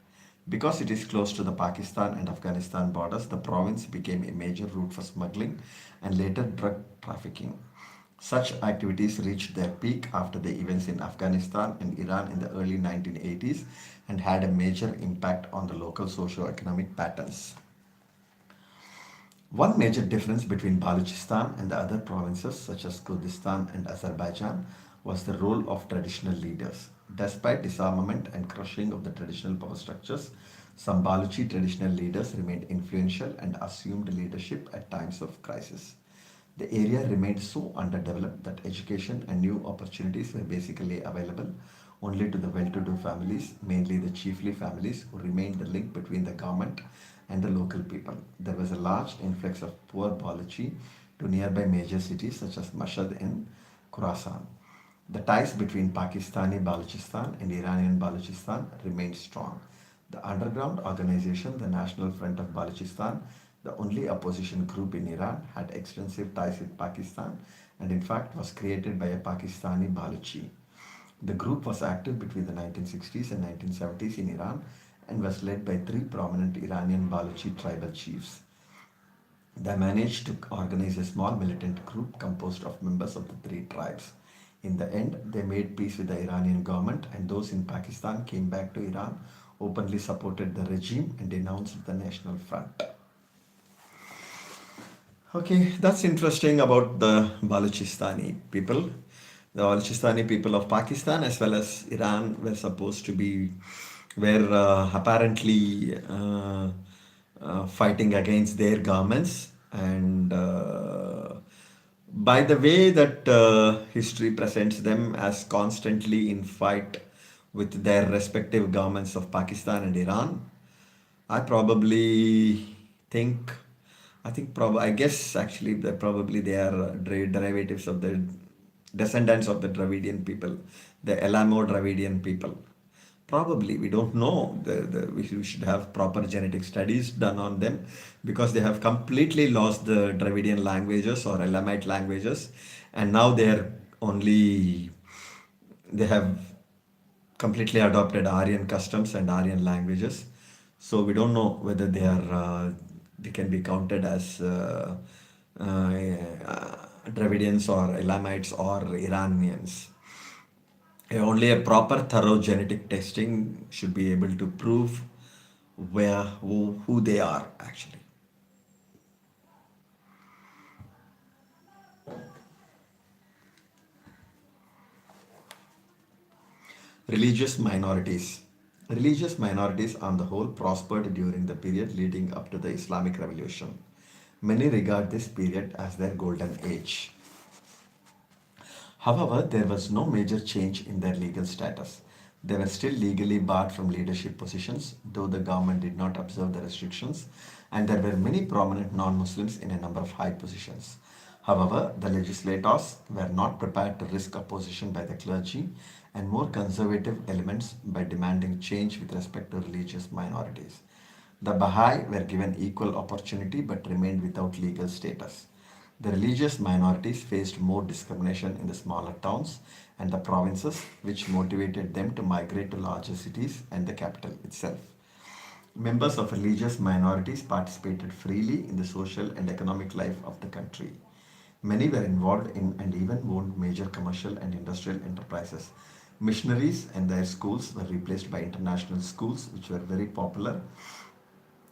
Because it is close to the Pakistan and Afghanistan borders, the province became a major route for smuggling and later drug trafficking. Such activities reached their peak after the events in Afghanistan and Iran in the early 1980s and had a major impact on the local socio-economic patterns. One major difference between Balochistan and the other provinces such as Kurdistan and Azerbaijan was the role of traditional leaders. Despite disarmament and crushing of the traditional power structures, some Balochi traditional leaders remained influential and assumed leadership at times of crisis. The area remained so underdeveloped that education and new opportunities were basically available only to the well-to-do families, mainly the chiefly families who remained the link between the government and the local people. There was a large influx of poor Balochi to nearby major cities such as Mashhad and Khorasan. The ties between Pakistani Balochistan and Iranian Balochistan remained strong. The underground organization, the National Front of Balochistan, the only opposition group in Iran, had extensive ties with Pakistan and in fact was created by a Pakistani Balochi. The group was active between the 1960s and 1970s in Iran and was led by three prominent Iranian Balochi tribal chiefs. They managed to organize a small militant group composed of members of the three tribes. In the end, they made peace with the Iranian government, and those in Pakistan came back to Iran, openly supported the regime, and denounced the National Front. Okay, that's interesting about the Balochistani people. The Balochistani people of Pakistan as well as Iran were supposed to be, were apparently fighting against their governments. And by the way that history presents them as constantly in fight with their respective governments of Pakistan and Iran, I probably think, I guess actually that probably they are derivatives of the descendants of the Dravidian people, the Elamo Dravidian people. Probably, we don't know. We should have proper genetic studies done on them because they have completely lost the Dravidian languages or Elamite languages, and now they have completely adopted Aryan customs and Aryan languages. So we don't know whether they can be counted as Dravidians or Elamites or Iranians. Only a proper thorough genetic testing should be able to prove who they are actually. Religious minorities. Religious minorities on the whole prospered during the period leading up to the Islamic Revolution. Many regard this period as their golden age. However, there was no major change in their legal status. They were still legally barred from leadership positions, though the government did not observe the restrictions, and there were many prominent non Muslims in a number of high positions. However, the legislators were not prepared to risk opposition by the clergy and more conservative elements by demanding change with respect to religious minorities. The Baha'i were given equal opportunity but remained without legal status. The religious minorities faced more discrimination in the smaller towns and the provinces, which motivated them to migrate to larger cities and the capital itself. Members of religious minorities participated freely in the social and economic life of the country. Many were involved in and even owned major commercial and industrial enterprises. Missionaries and their schools were replaced by international schools, which were very popular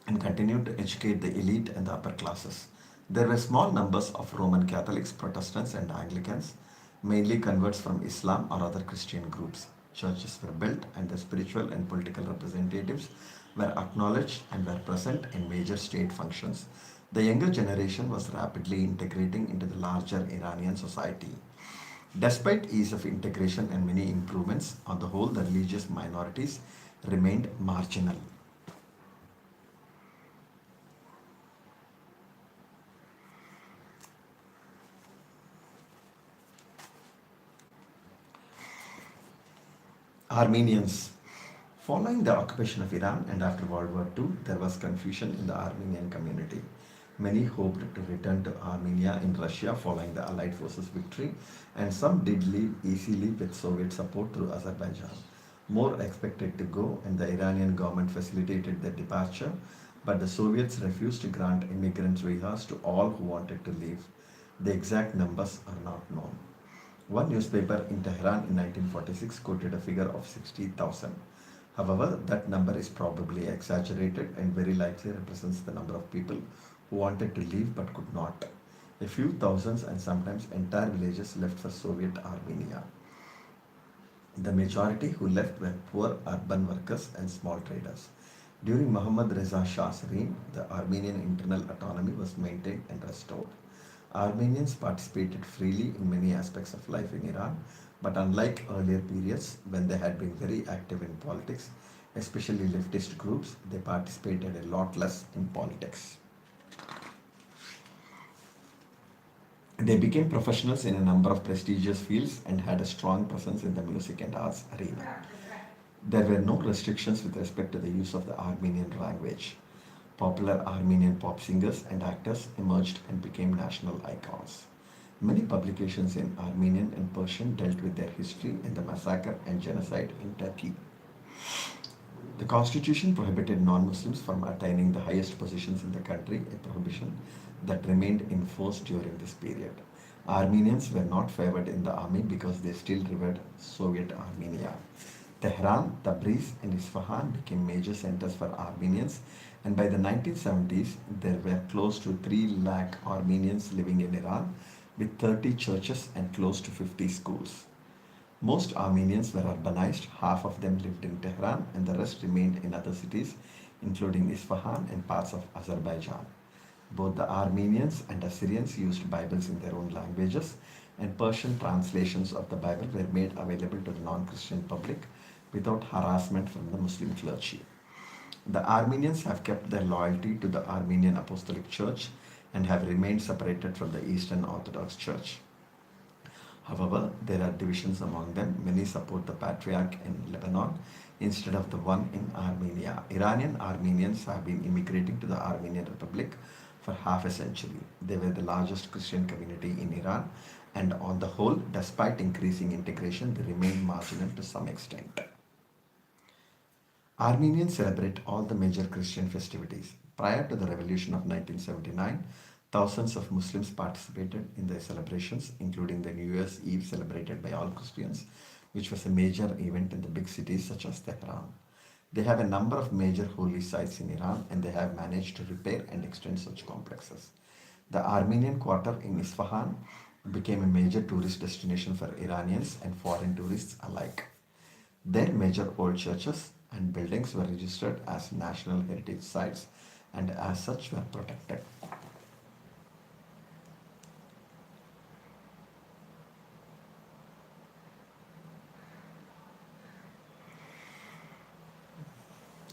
and continued to educate the elite and the upper classes. There were small numbers of Roman Catholics, Protestants, and Anglicans, mainly converts from Islam or other Christian groups. Churches were built, and the spiritual and political representatives were acknowledged and were present in major state functions. The younger generation was rapidly integrating into the larger Iranian society. Despite ease of integration and many improvements, on the whole, the religious minorities remained marginal. Armenians. Following the occupation of Iran and after World War II, there was confusion in the Armenian community. Many hoped to return to Armenia in Russia following the Allied forces' victory, and some did leave easily with Soviet support through Azerbaijan. More expected to go, and the Iranian government facilitated their departure, but the Soviets refused to grant immigrant visas to all who wanted to leave. The exact numbers are not known. One newspaper in Tehran in 1946 quoted a figure of 60,000. However, that number is probably exaggerated and very likely represents the number of people who wanted to leave but could not. A few thousands and sometimes entire villages left for Soviet Armenia. The majority who left were poor urban workers and small traders. During Muhammad Reza Shah's reign, the Armenian internal autonomy was maintained and restored. Armenians participated freely in many aspects of life in Iran, but unlike earlier periods when they had been very active in politics, especially leftist groups, they participated a lot less in politics. They became professionals in a number of prestigious fields and had a strong presence in the music and arts arena. There were no restrictions with respect to the use of the Armenian language. Popular Armenian pop singers and actors emerged and became national icons. Many publications in Armenian and Persian dealt with their history and the massacre and genocide in Turkey. The constitution prohibited non-Muslims from attaining the highest positions in the country, a prohibition that remained in force during this period. Armenians were not favored in the army because they still revered Soviet Armenia. Tehran, Tabriz, and Isfahan became major centers for Armenians, and by the 1970s, there were close to 3 lakh Armenians living in Iran, with 30 churches and close to 50 schools. Most Armenians were urbanized, half of them lived in Tehran, and the rest remained in other cities, including Isfahan and parts of Azerbaijan. Both the Armenians and Assyrians used Bibles in their own languages, and Persian translations of the Bible were made available to the non-Christian public without harassment from the Muslim clergy. The Armenians have kept their loyalty to the Armenian Apostolic Church and have remained separated from the Eastern Orthodox Church. However, there are divisions among them. Many support the Patriarch in Lebanon instead of the one in Armenia. Iranian Armenians have been immigrating to the Armenian Republic for half a century. They were the largest Christian community in Iran, and on the whole, despite increasing integration, they remain marginal to some extent. Armenians celebrate all the major Christian festivities. Prior to the revolution of 1979, thousands of Muslims participated in their celebrations, including the New Year's Eve celebrated by all Christians, which was a major event in the big cities such as Tehran. They have a number of major holy sites in Iran, and they have managed to repair and extend such complexes. The Armenian quarter in Isfahan became a major tourist destination for Iranians and foreign tourists alike. Their major old churches and buildings were registered as national heritage sites and as such were protected.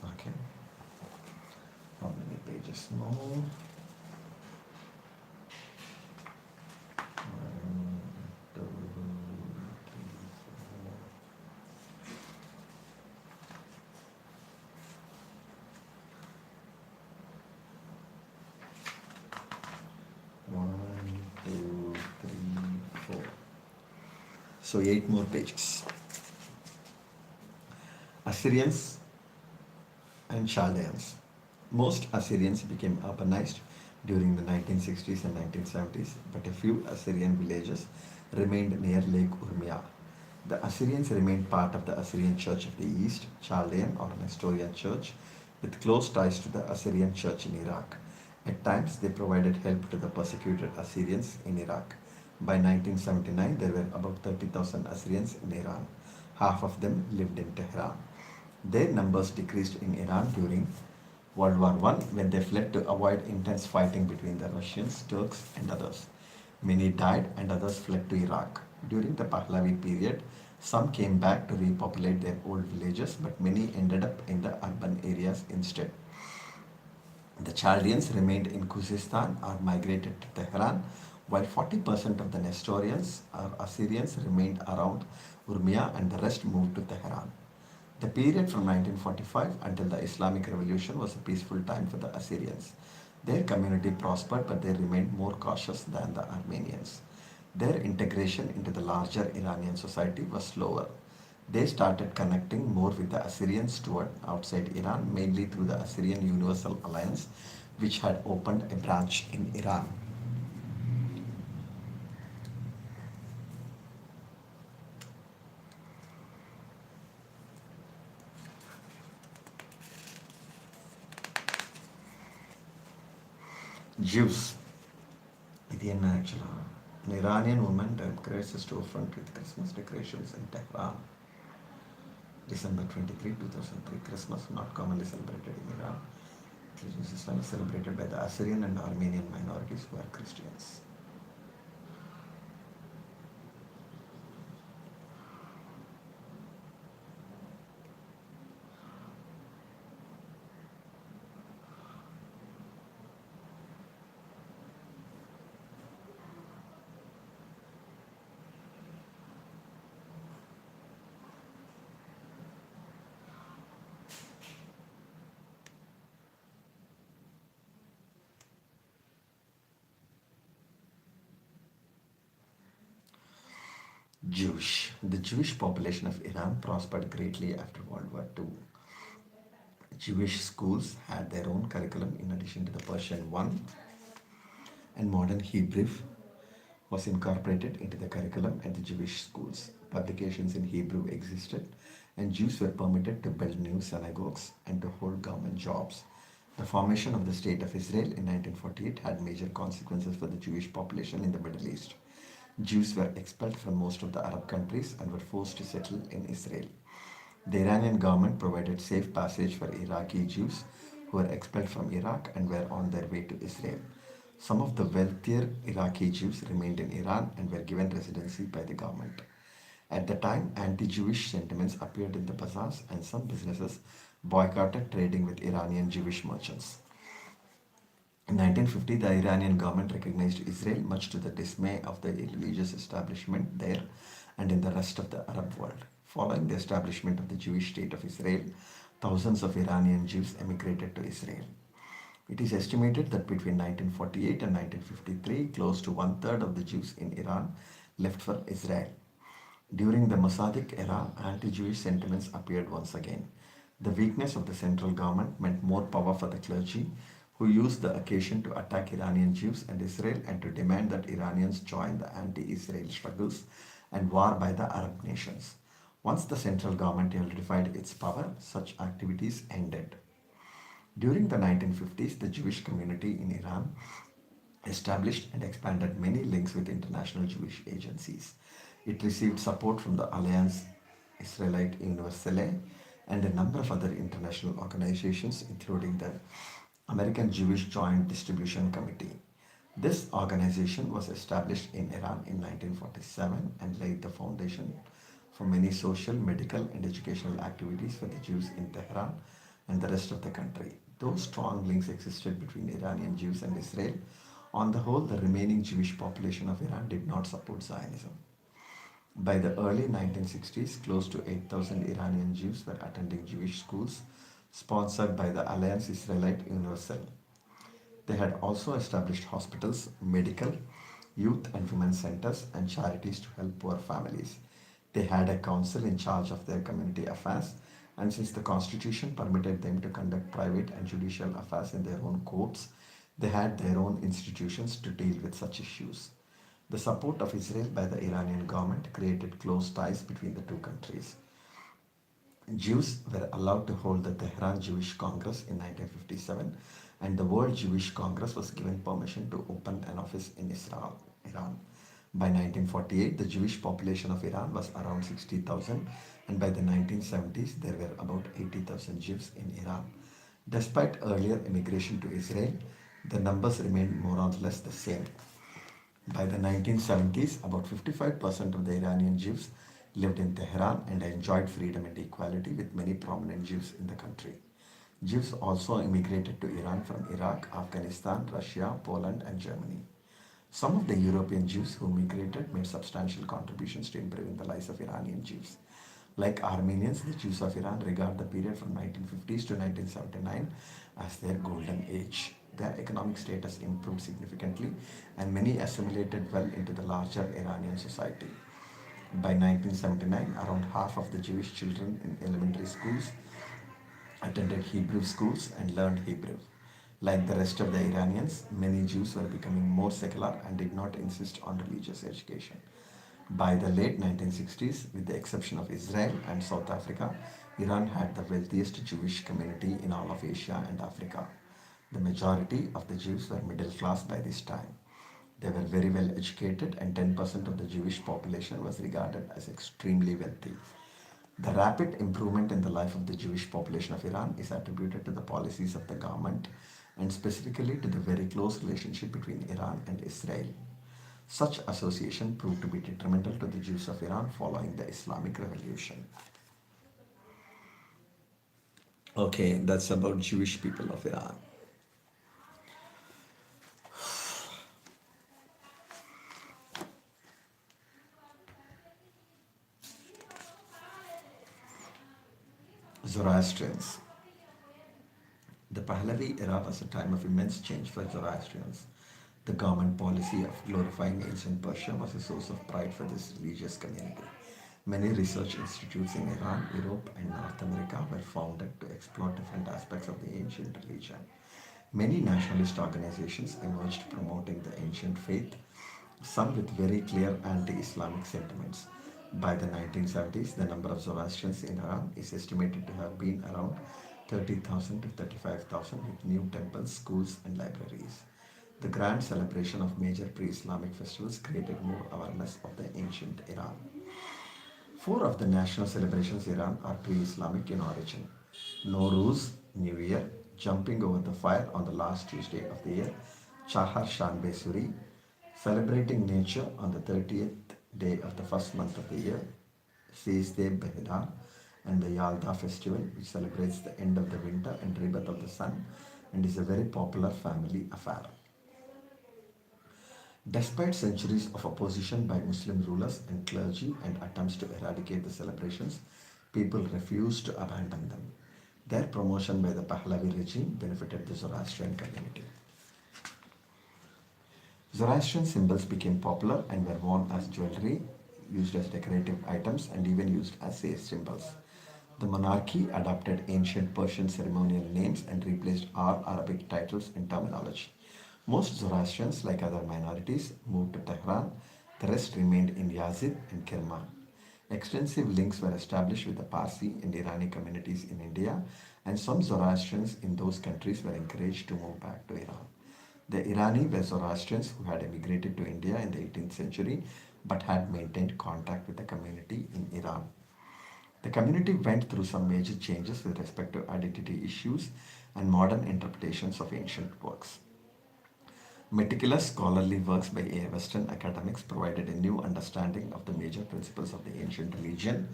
Okay, how many pages more? One, two, three, four. One, two, three, four. So 8 more pages. Assyrians and Chaldeans. Most Assyrians became urbanized during the 1960s and 1970s, but a few Assyrian villages remained near Lake Urmia. The Assyrians remained part of the Assyrian Church of the East, Chaldean or Nestorian Church, with close ties to the Assyrian Church in Iraq. At times, they provided help to the persecuted Assyrians in Iraq. By 1979, there were about 30,000 Assyrians in Iran. Half of them lived in Tehran. Their numbers decreased in Iran during World War I when they fled to avoid intense fighting between the Russians, Turks, and others. Many died and others fled to Iraq. During the Pahlavi period, some came back to repopulate their old villages, but many ended up in the urban areas instead. The Chaldeans remained in Khuzestan or migrated to Tehran, while 40% of the Nestorians or Assyrians remained around Urmia and the rest moved to Tehran. The period from 1945 until the Islamic Revolution was a peaceful time for the Assyrians. Their community prospered, but they remained more cautious than the Armenians. Their integration into the larger Iranian society was slower. They started connecting more with the Assyrians toward outside Iran, mainly through the Assyrian Universal Alliance, which had opened a branch in Iran. Jews. ఇది ఎన్న యాక్చువల్గా an Iranian woman decorates a storefront with Christmas decorations in Tehran. December 23, 2003. Christmas, not commonly celebrated in Iran. Religious Islam is celebrated by the Assyrian and Armenian minorities who are Christians. Jewish. The Jewish population of Iran prospered greatly after World War II. Jewish schools had their own curriculum in addition to the Persian one, and modern Hebrew was incorporated into the curriculum at the Jewish schools. Publications in Hebrew existed, and Jews were permitted to build new synagogues and to hold government jobs. The formation of the State of Israel in 1948 had major consequences for the Jewish population in the Middle East. Jews were expelled from most of the Arab countries and were forced to settle in Israel. The Iranian government provided safe passage for Iraqi Jews who were expelled from Iraq and were on their way to Israel. Some of the wealthier Iraqi Jews remained in Iran and were given residency by the government. At the time, anti Jewish sentiments appeared in the bazaars, and some businesses boycotted trading with Iranian Jewish merchants. In 1950, the Iranian government recognized Israel, much to the dismay of the religious establishment there and in the rest of the Arab world. Following the establishment of the Jewish state of Israel, thousands of Iranian Jews emigrated to Israel. It is estimated that between 1948 and 1953, close to one third of the Jews in Iran left for Israel. During the Mossadegh era, anti Jewish sentiments appeared once again. The weakness of the central government meant more power for the clergy, who used the occasion to attack Iranian Jews and Israel and to demand that Iranians join the anti Israel struggles and war by the Arab nations. Once the central government solidified its power, such activities ended. During the 1950s, the Jewish community in Iran established and expanded many links with international Jewish agencies. It received support from the Alliance Israelite Universelle and a number of other international organizations, including the American Jewish Joint Distribution Committee. This organization was established in Iran in 1947 and laid the foundation for many social, medical, and educational activities for the Jews in Tehran and the rest of the country. Though strong links existed between Iranian Jews and Israel, on the whole, the remaining Jewish population of Iran did not support Zionism. By the early 1960s, close to 8,000 Iranian Jews were attending Jewish schools sponsored by the Alliance Israelite Universelle. They had also established hospitals, medical, youth and women's centers, and charities to help poor families. They had a council in charge of their community affairs And since the constitution permitted them to conduct private and judicial affairs in their own courts, they had their own institutions to deal with such issues. The support of Israel by the Iranian government created close ties between the two countries. Jews were allowed to hold the Tehran Jewish Congress in 1957, and the World Jewish Congress was given permission to open an office in Israel, Iran. By 1948, the Jewish population of Iran was around 60,000, and by the 1970s, there were about 80,000 Jews in Iran. Despite earlier immigration to Israel, the numbers remained more or less the same. By the 1970s, about 55% of the Iranian Jews lived in Tehran and enjoyed freedom and equality with many prominent Jews in the country. Jews also immigrated to Iran from Iraq, Afghanistan, Russia, Poland, and Germany. Some of the European Jews who migrated made substantial contributions to improving the lives of Iranian Jews. Like Armenians, the Jews of Iran regard the period from 1950s to 1979 as their golden age. Their economic status improved significantly and many assimilated well into the larger Iranian society. By 1979, around half of the Jewish children in elementary schools attended Hebrew schools and learned Hebrew. Like the rest of the Iranians, many Jews were becoming more secular and did not insist on religious education. By the late 1960s, with the exception of Israel and South Africa, Iran had the wealthiest Jewish community in all of Asia and Africa. The majority of the Jews were middle class by this time. They were very well educated, and 10% of the Jewish population was regarded as extremely wealthy. The rapid improvement in the life of the Jewish population of Iran is attributed to the policies of the government and specifically to the very close relationship between Iran and Israel. Such association proved to be detrimental to the Jews of Iran following the Islamic Revolution. Okay, that's about Jewish people of Iran. Zoroastrians. The Pahlavi era was a time of immense change for Zoroastrians. The government policy of glorifying ancient Persia was a source of pride for this religious community. Many research institutes in Iran, Europe, and North America were founded to explore different aspects of the ancient religion. Many nationalist organizations emerged promoting the ancient faith, some with very clear anti Islamic sentiments. By the 1970s, the number of Zoroastrians in Iran is estimated to have been around 30,000 to 35,000 with new temples, schools, and libraries. The grand celebration of major pre Islamic festivals created more awareness of the ancient Iran. Four of the national celebrations in Iran are pre-Islamic in origin. Nowruz, New Year, jumping over the fire on the last Tuesday of the year, Chahar Shanbe Suri, celebrating nature on the 30th day of the first month of the year, Seizde Behda, and the Yalda festival, which celebrates the end of the winter and rebirth of the sun and is a very popular family affair. Despite centuries of opposition by Muslim rulers and clergy and attempts to eradicate the celebrations, people refused to abandon them. Their promotion by the Pahlavi regime benefited the Zoroastrian community. Zoroastrian symbols became popular and were worn as jewelry, used as decorative items, and even used as sales symbols. The monarchy adopted ancient Persian ceremonial names and replaced all Arabic titles and terminology. Most Zoroastrians, like other minorities, moved to Tehran. The rest remained in Yazid and Kerman. Extensive links were established with the Parsi and Irani communities in India, and some Zoroastrians in those countries were encouraged to move back to Iran. The Irani were Zoroastrians who had emigrated to India in the 18th century but had maintained contact with the community in Iran. The community went through some major changes with respect to identity issues and modern interpretations of ancient works. Meticulous scholarly works by Western academics provided a new understanding of the major principles of the ancient religion,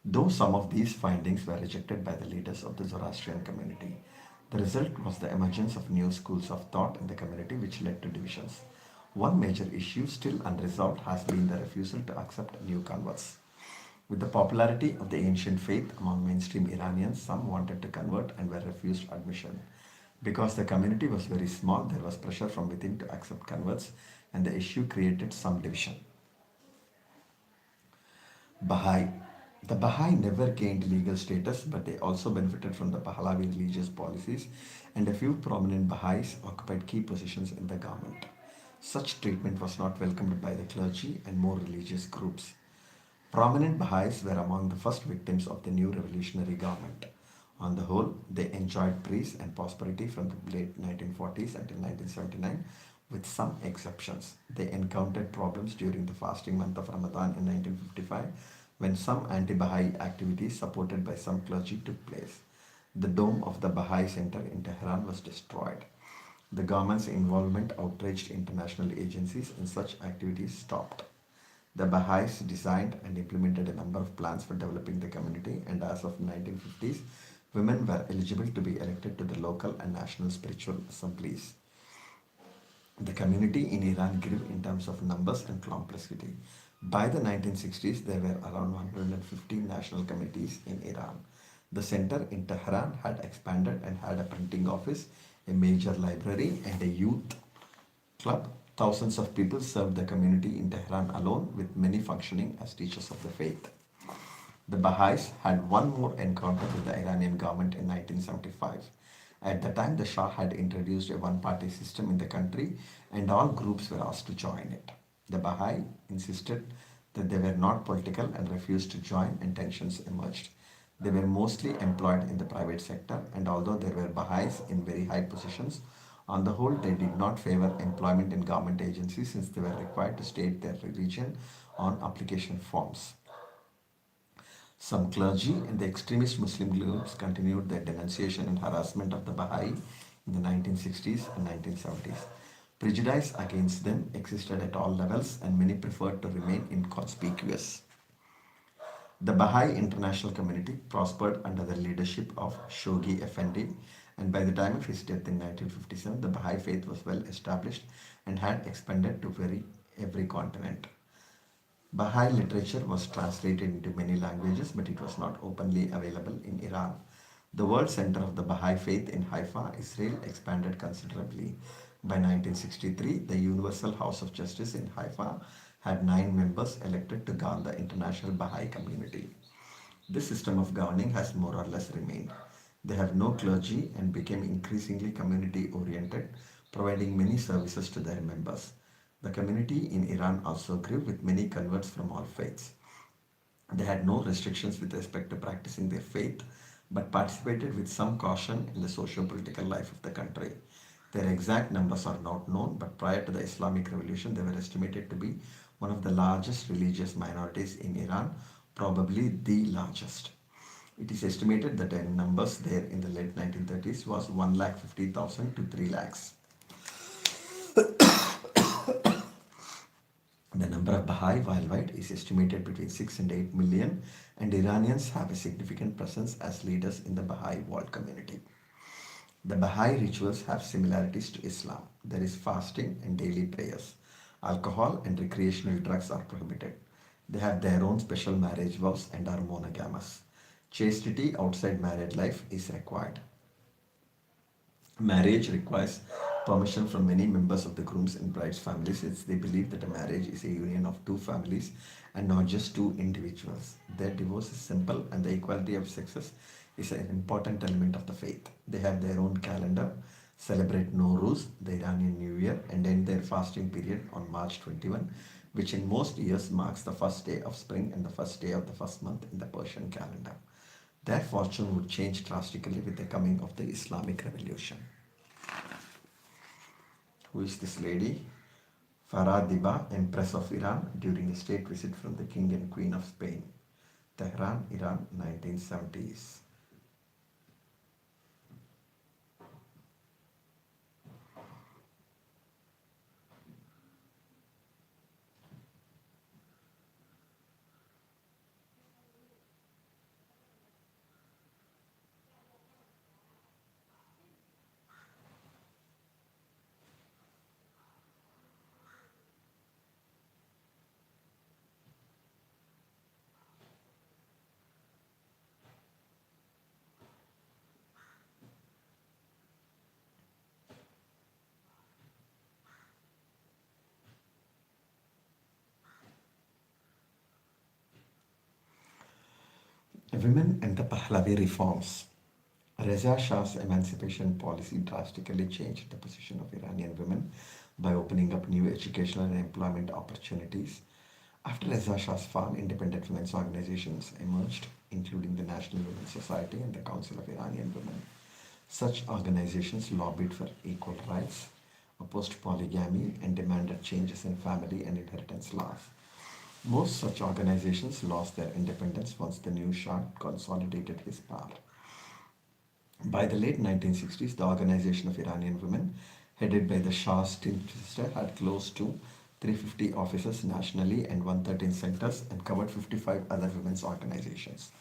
though some of these findings were rejected by the leaders of the Zoroastrian community. The result was the emergence of new schools of thought in the community, which led to divisions. One major issue still unresolved has been the refusal to accept new converts. With the popularity of the ancient faith among mainstream Iranians, some wanted to convert and were refused admission. Because the community was very small, there was pressure from within to accept converts, and the issue created some division. Baha'i. The Baha'i never gained legal status, but they also benefited from the Pahlavi religious policies, and a few prominent Baha'is occupied key positions in the government. Such treatment was not welcomed by the clergy and more religious groups. Prominent Baha'is were among the first victims of the new revolutionary government. On the whole, they enjoyed peace and prosperity from the late 1940s until 1979, with some exceptions. They encountered problems during the fasting month of Ramadan in 1955 when some anti Baha'i activities supported by some clergy took place. The dome of the Baha'i Center in Tehran was destroyed. The government's involvement outraged international agencies and such activities stopped. The Baha'is designed and implemented a number of plans for developing the community, and as of 1950s, women were eligible to be elected to the local and national spiritual assemblies. The community in Iran grew in terms of numbers and complexity. By the 1960s, there were around 150 national committees in Iran. The center in Tehran had expanded and had a printing office, a major library, and a youth club. Thousands of people served the community in Tehran alone, with many functioning as teachers of the faith. The Baha'is had one more encounter with the Iranian government in 1975. At the time, the Shah had introduced a one party system in the country, and all groups were asked to join it. The Baha'i insisted that they were not political and refused to join, and tensions emerged. They were mostly employed in the private sector, and although there were Baha'is in very high positions, on the whole, they did not favor employment in government agencies since they were required to state their religion on application forms. Some clergy and the extremist Muslim groups continued their denunciation and harassment of the Baha'i in the 1960s and 1970s. Prejudice against them existed at all levels, and many preferred to remain inconspicuous. The Baha'i international community prospered under the leadership of Shoghi Effendi, and by the time of his death in 1957, the Baha'i faith was well established and had expanded to every continent. Baha'i literature was translated into many languages, but it was not openly available in Iran. The world center of the Baha'i faith in Haifa, Israel, expanded considerably. By 1963, the Universal House of Justice in Haifa had 9 members elected to govern the international Baha'i community. This system of governing has more or less remained. They have no clergy and became increasingly community oriented, providing many services to their members. The community in Iran also grew with many converts from all faiths. They had no restrictions with respect to practicing their faith, but participated with some caution in the socio political life of the country. Their exact numbers are not known, but prior to the Islamic Revolution, they were estimated to be one of the largest religious minorities in Iran, probably the largest. It is estimated that the numbers there in the late 1930s was 1,50,000 to 3 lakhs. The number of Baha'i worldwide is estimated between 6 and 8 million, and Iranians have a significant presence as leaders in the Baha'i world community. The Baha'i rituals have similarities to Islam. There is fasting and daily prayers. Alcohol and recreational drugs are prohibited. They have their own special marriage vows and are monogamous. Chastity outside married life is required. Marriage requires permission from many members of the groom's and bride's families since they believe that a marriage is a union of two families and not just two individuals. Their divorce is simple, and the equality of sexes is an important element of the faith. They have their own calendar, celebrate Nowruz, the Iranian New Year, and end their fasting period on March 21, which in most years marks the first day of spring and the first day of the first month in the Persian calendar. Their fortune would change drastically with the coming of the Islamic Revolution. Who is this lady? Farah Diba, Empress of Iran, during a state visit from the King and Queen of Spain. Tehran, Iran, 1970s. Women and the Pahlavi reforms. Reza Shah's emancipation policy drastically changed the position of Iranian women by opening up new educational and employment opportunities. After Reza Shah's fall, independent women's organizations emerged, including the National Women's Society and the Council of Iranian Women. Such organizations lobbied for equal rights, opposed polygamy, and demanded changes in family and inheritance laws. Most such organizations lost their independence once the new Shah consolidated his power. By the late 1960s, the Organization of Iranian Women, headed by the Shah's twin sister, had close to 350 offices nationally and 113 centers and covered 55 other women's organizations.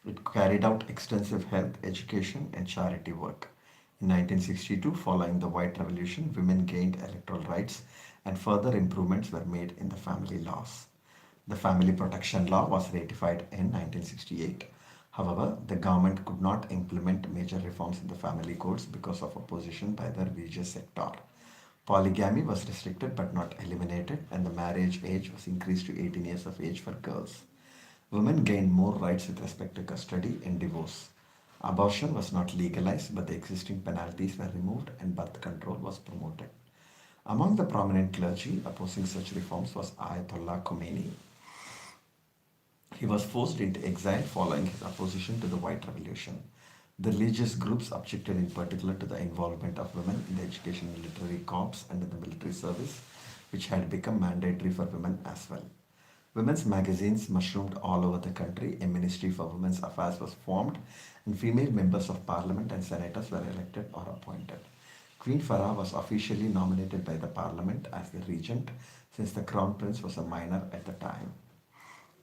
It carried out extensive health, education, and charity work. In 1962, following the White Revolution, women gained electoral rights and further improvements were made in the family laws. The Family Protection Law was ratified in 1968. However, the government could not implement major reforms in the family codes because of opposition by the religious sector. Polygamy was restricted but not eliminated, and the marriage age was increased to 18 years of age for girls. Women gained more rights with respect to custody and divorce. Abortion was not legalized, but the existing penalties were removed and birth control was promoted. Among the prominent clergy opposing such reforms was Ayatollah Khomeini. He was forced into exile following his opposition to the White Revolution. The religious groups objected in particular to the involvement of women in the education and literary corps and in the military service, which had become mandatory for women as well. Women's magazines mushroomed all over the country. A ministry for women's affairs was formed, and female members of parliament and senators were elected or appointed. Queen Farah was officially nominated by the parliament as the regent, since the crown prince was a minor at the time.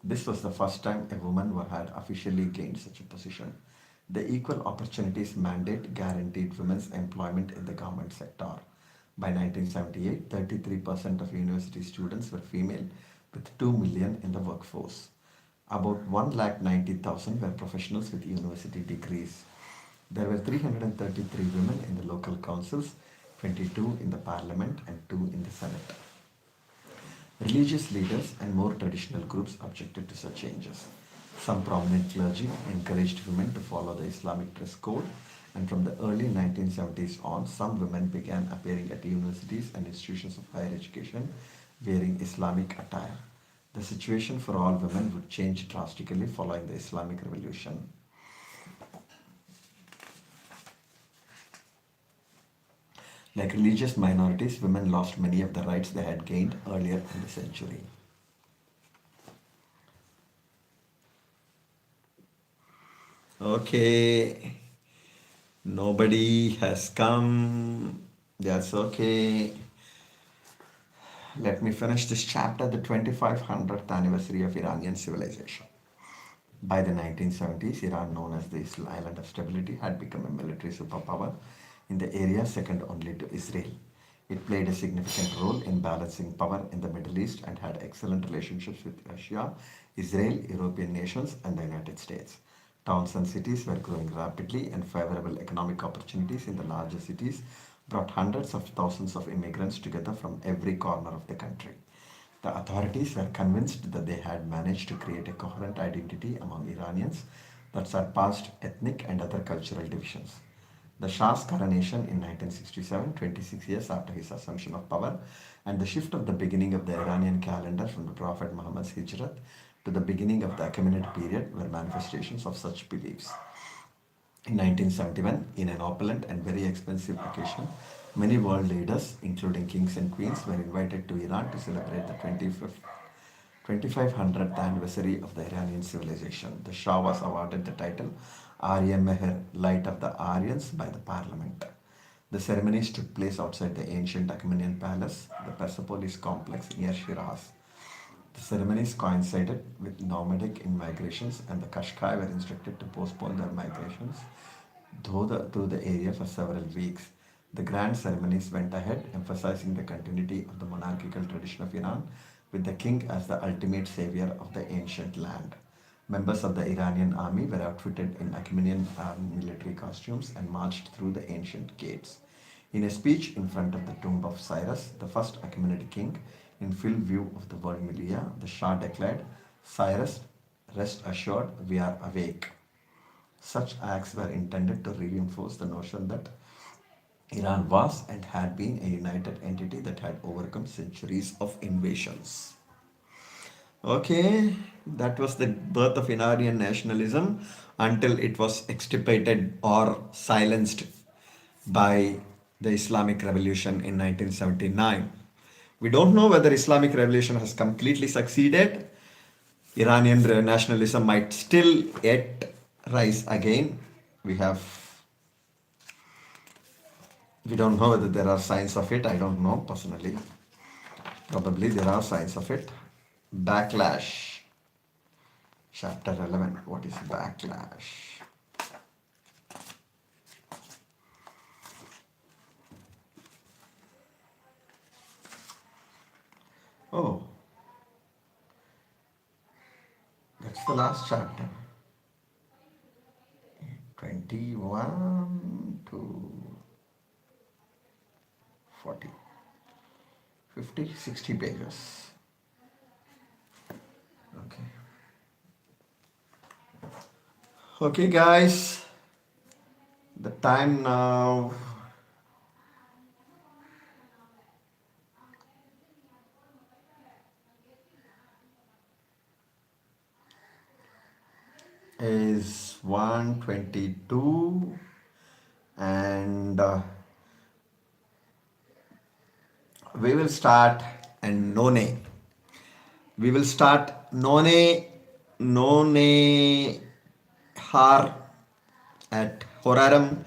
This was the first time a woman had officially gained such a position. The Equal Opportunities Mandate guaranteed women's employment in the government sector. By 1978, 33% of university students were female, with 2 million in the workforce. About 190,000 were professionals with university degrees. There were 333 women in the local councils, 22 in the parliament, and 2 in the Senate. Religious leaders and more traditional groups objected to such changes. Some prominent clergy encouraged women to follow the Islamic dress code, and from the early 1970s on, some women began appearing at universities and institutions of higher education wearing Islamic attire. The situation for all women would change drastically following the Islamic Revolution. Like religious minorities, women lost many of the rights they had gained earlier in the century. Okay, nobody has come. That's okay. Let me finish this chapter, the 2500th anniversary of Iranian civilization. By the 1970s, Iran, known as the Island of Stability, had become a military superpower in the area second only to Israel. It played a significant role in balancing power in the Middle East and had excellent relationships with Russia, Israel, European nations, and the United States. Towns and cities were growing rapidly, and favorable economic opportunities in the larger cities brought hundreds of thousands of immigrants together from every corner of the country. The authorities were convinced that they had managed to create a coherent identity among Iranians that surpassed ethnic and other cultural divisions. The Shah's coronation in 1967, 26 years after his assumption of power, and the shift of the beginning of the Iranian calendar from the Prophet Muhammad's Hijrat to the beginning of the Achaemenid period were manifestations of such beliefs. In 1971, in an opulent and very expensive occasion, many world leaders, including kings and queens, were invited to Iran to celebrate the 2500th anniversary of the Iranian civilization. The Shah was awarded the title Arya Meher, Light of the Aryans, by the parliament. The ceremonies took place outside the ancient Achaemenid palace, the Persepolis complex near Shiraz. The ceremonies coincided with nomadic migrations, and the Qashqai were instructed to postpone their migrations through the area for several weeks. The grand ceremonies went ahead, emphasizing the continuity of the monarchical tradition of Iran, with the king as the ultimate savior of the ancient land. Members of the Iranian army were outfitted in Achaemenid military costumes and marched through the ancient gates. In a speech in front of the tomb of Cyrus, the first Achaemenid king, in full view of the world media, the Shah declared, Cyrus, Rest assured, we are awake. Such acts were intended to reinforce the notion that Iran was and had been a united entity that had overcome centuries of invasions. Okay, that was the birth of Iranian nationalism until it was extirpated or silenced by the Islamic Revolution in 1979. We don't know whether Islamic Revolution has completely succeeded. Iranian nationalism might still yet rise again. We have we don't know whether there are signs of it. I don't know personally. Probably there are signs of it. Backlash. Chapter 11. What is backlash? Oh, that's the last chapter. 21 to 40. 50, 60 pages. Okay. Okay, guys. The time now is 1:22, and we will start and none. We will start none har at Horaram.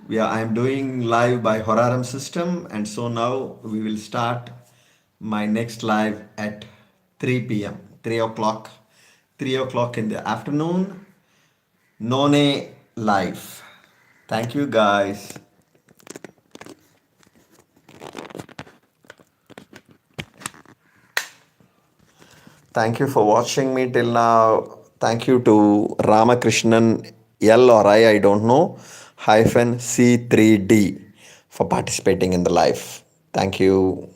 I am doing live by Horaram system, and so now we will start my next live at 3 p.m. 3 o'clock, 3 o'clock in the afternoon. None live. Thank you, guys. Thank you for watching me till now. Thank you to Ramakrishnan L or I don't know, hyphen C3D for participating in the live. Thank you.